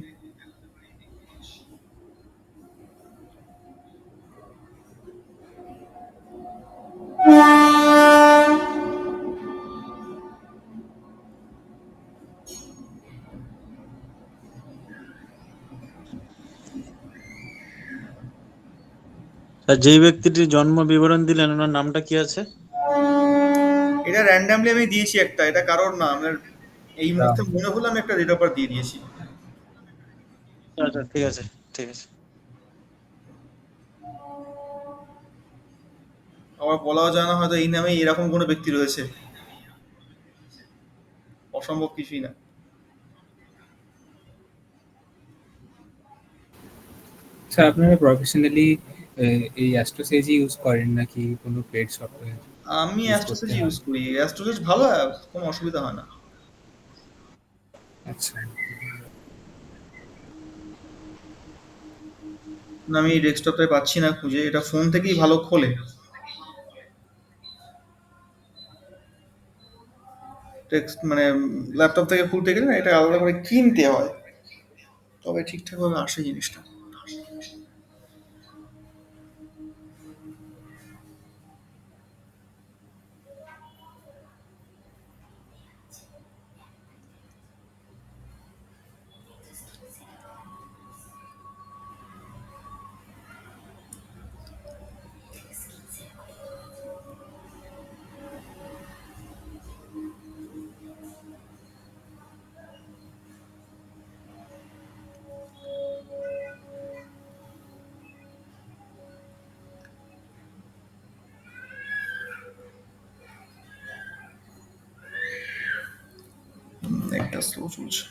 আর যেই ব্যক্তিটির জন্ম বিবরণ দিলেন ওনার নামটা কি আছে? এটা র্যান্ডামলি আমি দিয়েছি একটা, এটা কারোর না, আমার এই মুহূর্তে মনে হলো আমি একটা ডেট অফ বার্থ দিয়ে দিয়েছি। আচ্ছা, ঠিক আছে, ঠিক আছে। আমার বলাও যায় না হয়তো এই নামে এরকম কোনো ব্যক্তি রয়েছে, অসম্ভব কিছুই না। স্যার, আপনারা প্রফেশনালি এই অ্যাস্ট্রোসেজি ইউজ করেন নাকি কোনো পেড সফটওয়্যার? আমি Use অ্যাস্ট্রোসেজ করতে ইউজ হয়। করি, অ্যাস্ট্রোসেজ ভালো অ্যাপ, কোনো অসুবিধা হয় না। আচ্ছা। না, আমি ডেস্কটপটায় পাচ্ছি না খুঁজে, এটা ফোন থেকেই ভালো খোলে। টেক্সট মানে ল্যাপটপ থেকে খুলতে গেলে না এটা আলাদা করে কিনতে হয়, তবে ঠিকঠাকভাবে আসে জিনিসটা। একটা স্লো চলছে।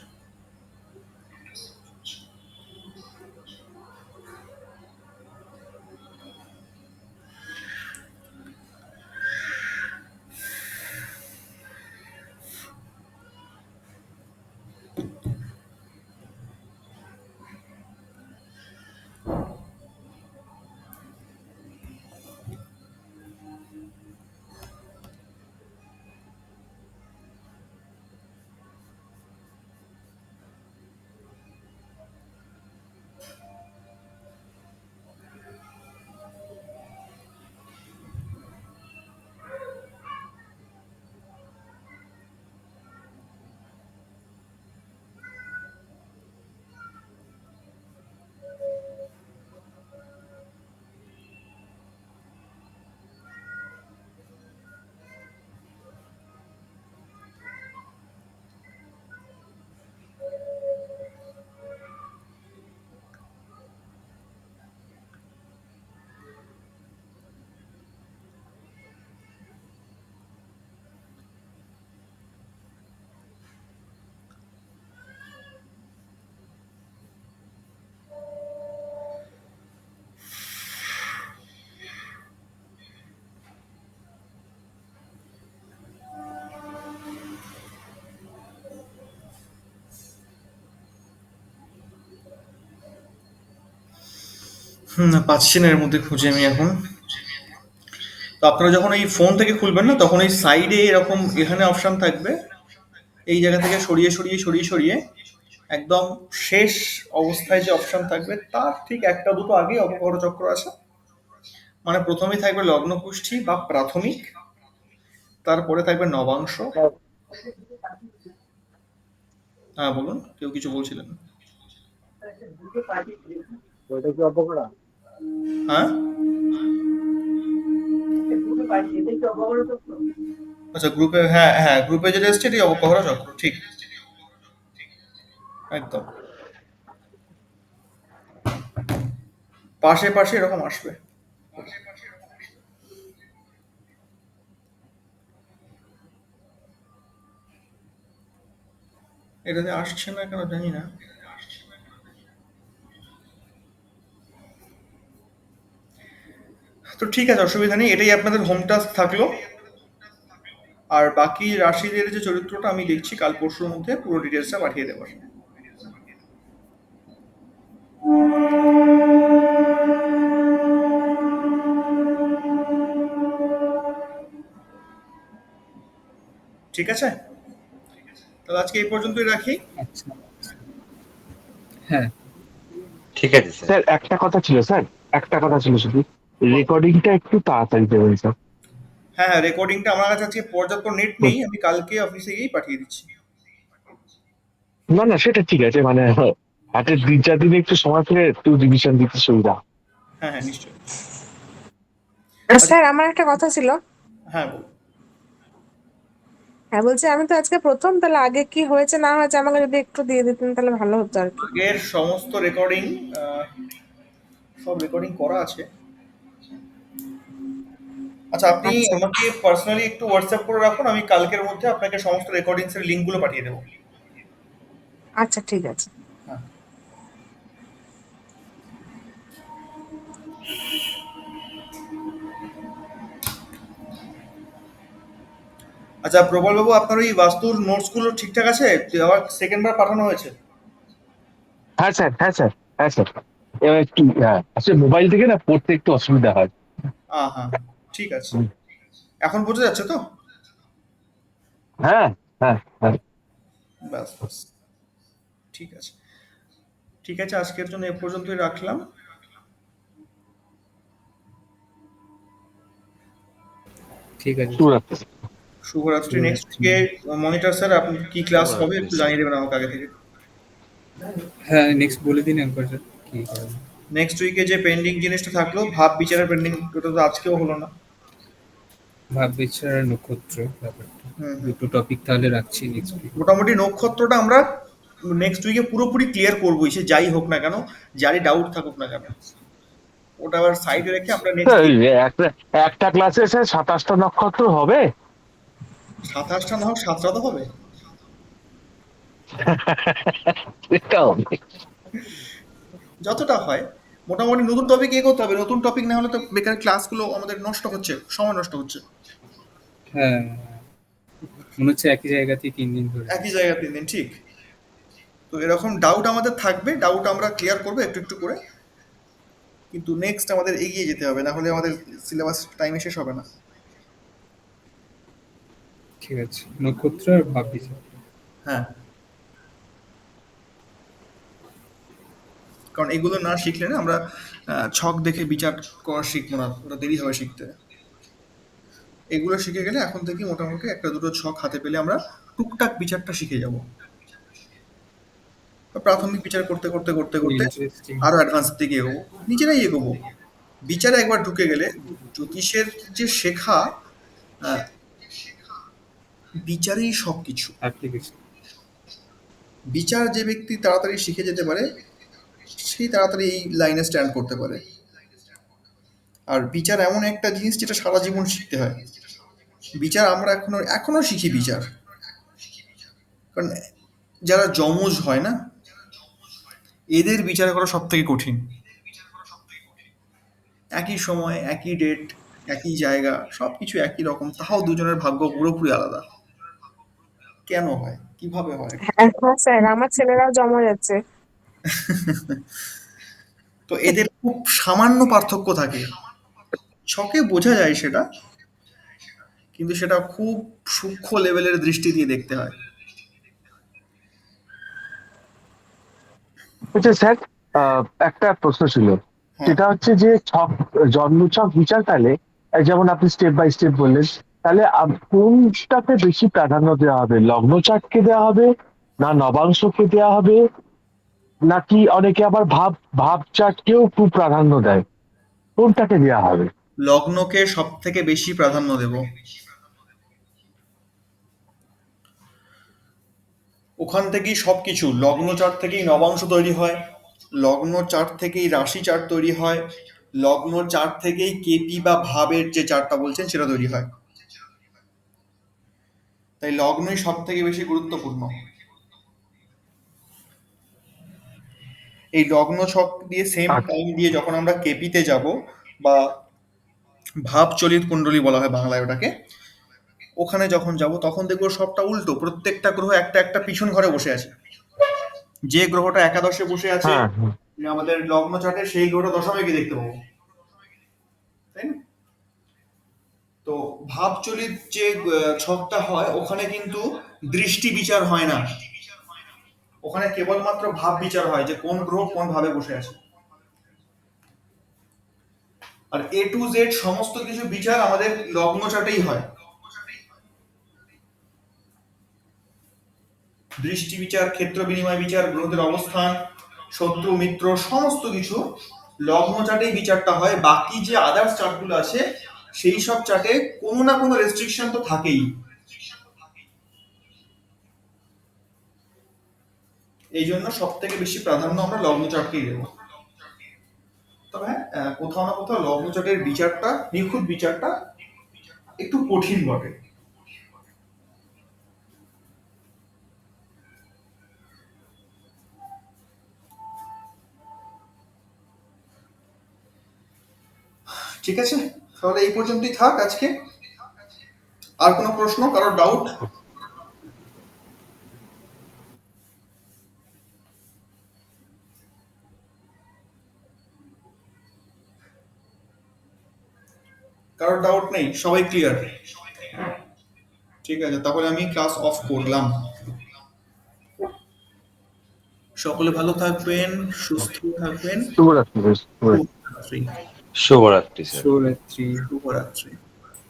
পাচ্ছি না এর মধ্যে খুঁজে আমি এখন। তো আপনারা যখন এই ফোন থেকে খুলবেন না, তখন এই সাইডে এরকম এখানে অপশন থাকবে, এই জায়গা থেকে সরিয়ে সরিয়ে সরিয়ে সরিয়ে একদম শেষ অবস্থায় যে অপশন থাকবে তার ঠিক একটা দুটো আগে অপকর চক্র আছে। মানে প্রথমেই থাকবে লগ্ন কুষ্ঠী বা প্রাথমিক, তারপরে থাকবে নবাংশ। হ্যাঁ বলুন, কেউ কিছু বলছিলেন? হ্যাঁ আচ্ছা, গ্রুপে, হ্যাঁ হ্যাঁ, গ্রুপে যেটা এসছে এটি অপহরা চক্র, ঠিক একদম পাশে পাশে এরকম আসবে। এটাতে আসছে না কেন জানি না। তো ঠিক আছে, অসুবিধা নেই, এটাই আপনাদের হোম টাস্ক থাকলো। আর বাকি রাশিদের যে চরিত্রটা আমি দেখছি কাল পরশুর মধ্যে পুরো ডিটেলসটা পাঠিয়ে দেবো। ঠিক আছে, তাহলে আজকে এই পর্যন্তই রাখি। আচ্ছা, হ্যাঁ ঠিক আছে স্যার। স্যার একটা কথা ছিল, স্যার একটা কথা ছিল শুধু, রেকর্ডিংটা একটু তাড়াতাড়ি দেবেন স্যার। হ্যাঁ হ্যাঁ, রেকর্ডিংটা আমার কাছে আজকে পর্যাপ্ত নেট নেই, আমি কালকে অফিসে গিয়েই পাঠিয়ে দিচ্ছি। না না, সেটা ঠিক আছে, মানে হাতে 2-4 দিনে একটু সময় পেলে একটু রিভিশন দিতে সুবিধা। হ্যাঁ হ্যাঁ নিশ্চয়ই। আচ্ছা, স্যার আমার একটা কথা ছিল। হ্যাঁ বলুন। হ্যাঁ বলছি, আমি তো আজকে প্রথম, তাহলে আগে কি হয়েছে না হয়েছে আমাকে যদি একটু দিয়ে দিতেন তাহলে ভালো হতো আর কি। আগের সমস্ত রেকর্ডিং সব রেকর্ডিং করা আছে। আচ্ছা, আপনি আচ্ছা আমাকে পার্সোনালি একটু হোয়াটসঅ্যাপ করে রাখুন, আমি কালকের মধ্যে আপনাকে সমস্ত রেকর্ডিংস এর লিঙ্কগুলো পাঠিয়ে দেবো। আচ্ছা ঠিক আছে। হ্যাঁ। আচ্ছা প্রবল বাবু, আপনার ওই বাস্তুর নোটসগুলো ঠিকঠাক আছে? আবার সেকেন্ড বার পাঠানো হয়েছে? হ্যাঁ স্যার, হ্যাঁ স্যার, হ্যাঁ স্যার। এবার একটু আসলে মোবাইল থেকে না পড়তে একটু অসুবিধা হয়। হ্যাঁ ঠিক আছে। এখন বোঝা যাচ্ছে তো? হ্যাঁ হ্যাঁ হ্যাঁ। ব্যাস ব্যাস, ঠিক আছে। ঠিক আছে, আজকের জন্য এ পর্যন্তই রাখলাম। ঠিক আছে। শুভরাত্রি। শুভরাত্রি। নেক্সট শুভরাত্রি। উইকে মনিটর স্যার আপনি কি ক্লাস হবে শুভরাত্রি একটু স্যার। জানিয়ে দেবেন আমাকে আগে থেকে। হ্যাঁ, নেক্সট বলে দিন একবার স্যার কি করাবেন। নেক্সট উইকে যে পেন্ডিং জিনিসটা থাকলো, ভাব বিচারের পেন্ডিং, ওটা তো আজকেও হলো না। ভাববিচার আর নক্ষত্র ব্যাপারটা, হুম হুম। দুটো টপিক তাহলে রাখছি নেক্সট উইক। মোটামুটি নক্ষত্রটা আমরা নেক্সট উইকে পুরোপুরি ক্লিয়ার করবোই, সে যাই হোক না কেন, যারই ডাউট থাকুক না কেন, ওটা আবার সাইডে রেখে আমরা নেক্সট এই উইক। একটা একটা ক্লাসে স্যার 27টা নক্ষত্র হবে? 27টা না হোক 7টা তো হবে। এটাও যতটা হয় মোটামুটি নতুন টপিক এ করতে হবে, নতুন টপিক না হলে তো বেকার ক্লাসগুলো আমাদের নষ্ট হচ্ছে, সময় নষ্ট হচ্ছে। হ্যাঁ, মনে হচ্ছে একই জায়গাতেই 3 দিন ধরে। একই জায়গা 3 দিন, ঠিক। তো এরকম ডাউট আমাদের থাকবে, ডাউট আমরা ক্লিয়ার করবো একটু একটু করে, কিন্তু নেক্সট আমাদের এগিয়ে যেতে হবে, না হলে আমাদের সিলেবাস টাইমে শেষ হবে না। ঠিক আছে, নক্ষত্র আর ভাববিচার। হ্যাঁ, কারণ এগুলো না শিখলে না আমরা ছক দেখে বিচার করা শিখবো না, ওটা দেরি হবে শিখতে। এগুলো শিখে গেলে এখন থেকে মোটামুটি একটা দুটো ছক হাতে পেলে আমরা টুকটাক বিচারটা শিখে যাব। প্রাথমিক বিচার করতে করতে করতে করতে ইন্টারেস্টিং। আরো অ্যাডভান্স দিকে এগোবো, নিজেরাই এগোবো। বিচারে একবার ঢুকে গেলে জ্যোতিষের যে শেখা, আহ, বিচারেই সব কিছু। অ্যাপ্লিকেশন। বিচার যে ব্যক্তি তাড়াতাড়ি শিখে যেতে পারে, সেই তাড়াতাড়ি এই লাইনে স্ট্যান্ড করতে পারে। আর বিচার এমন একটা জিনিস যেটা সারা জীবন শিখতে হয়। বিচার আমরা এখনো এখনো শিখি বিচার, কারণ যারা যমজ হয় না, এদের বিচার করা সব থেকে কঠিন। একই সময়, একই ডেট, একই জায়গা, সব কিছু একই রকম, তাও দুজনের ভাগ্য পুরোপুরি আলাদা। কেন হয়, কিভাবে হয়? হ্যাঁ হ্যাঁ স্যার, আমার ছেলেরাও জমা যাচ্ছে। তো এদের খুব সামান্য পার্থক্য থাকে, ছকে বোঝা যায় সেটা, কিন্তু সেটা খুব সূক্ষ্ম লেভেলের দৃষ্টি দিয়ে দেখতে হয়। আচ্ছা স্যার, একটা প্রশ্ন ছিল, হ্যাঁ, সেটা হচ্ছে যে ছক, জন্মছক বিচারকালে যেমন আপনি স্টেপ বাই স্টেপ বললেন, তাহলে কোনটাকে বেশি প্রাধান্য দেওয়া হবে? লগ্ন চার্টকে দেওয়া হবে, না নবাংশকে দেওয়া হবে, নাকি অনেকে আবার ভাব চার্টকেও খুব প্রাধান্য দেয়? কোনটাকে দেওয়া হবে? লগ্নকে সব থেকে বেশি প্রাধান্য দেব। ওখান থেকেই সবকিছু, লগ্ন চার্ট থেকেই নবাংশ তৈরি হয়, লগ্ন চার্ট থেকেই রাশি চার্ট তৈরি হয়, লগ্ন চার্ট থেকেই কেপি বা ভাবের যে চার্টটা বলছেন সেটা তৈরি হয়। তাই লগ্নই সব থেকে বেশি গুরুত্বপূর্ণ। এই লগ্ন ছক দিয়ে সেম আচ্ছা। টাইম দিয়ে যখন আমরা কেপিতে যাব, বা ভাব চলিত কুণ্ডলী বলা হয় বাংলায় ওটাকে, ওখানে যখন যাব তখন দেখবো সবটা উল্টো, প্রত্যেকটা গ্রহ একটা একটা পিছন ঘরে বসে আছে। যে গ্রহটা একাদশে বসে আছে হ্যাঁ হ্যাঁ। আমাদের লগ্ন চার্টে, সেই গ্রহটা দশমে গিয়ে দেখতে পাবো, তাই না? তো ভাবচলিত যে ছকটা হয় ওখানে কিন্তু দৃষ্টি বিচার হয় না, ওখানে কেবলমাত্র ভাব বিচার হয় যে কোন গ্রহ কোন ভাবে বসে আছে। আর এ টু জেড সমস্ত কিছু বিচার আমাদের লগ্ন চার্টেই হয়। দৃষ্টি বিচার, ক্ষেত্র বিনিময় বিচার, গ্রহদের অবস্থান, শত্রু মিত্র, সমস্ত কিছু লগ্ন চার্টেই বিচারটা হয়। বাকি যে আদার্স চার্টগুলো আছে সেই সব চার্টে কোনো না কোনো রেস্ট্রিকশন তো থাকেই। এই জন্য সব থেকে বেশি প্রাধান্য আমরা লগ্ন চার্টকেই দেবো। তবে হ্যাঁ, কোথাও না কোথাও লগ্ন চার্টের বিচারটা, নিখুঁত বিচারটা একটু কঠিন বটে। ঠিক আছে, তাহলে এই পর্যন্তই থাক আজকে। আর কোনো প্রশ্ন, কারোর ডাউট? কারোর ডাউট নেই, সবাই ক্লিয়ার? ঠিক আছে, তাহলে আমি ক্লাস অফ করলাম। সকলে ভালো থাকবেন, সুস্থ থাকবেন। শুভরাত্রি। শুভরাত্রি। শুভরাত্রি স্যার। শুভরাত্রি। শুভরাত্রি।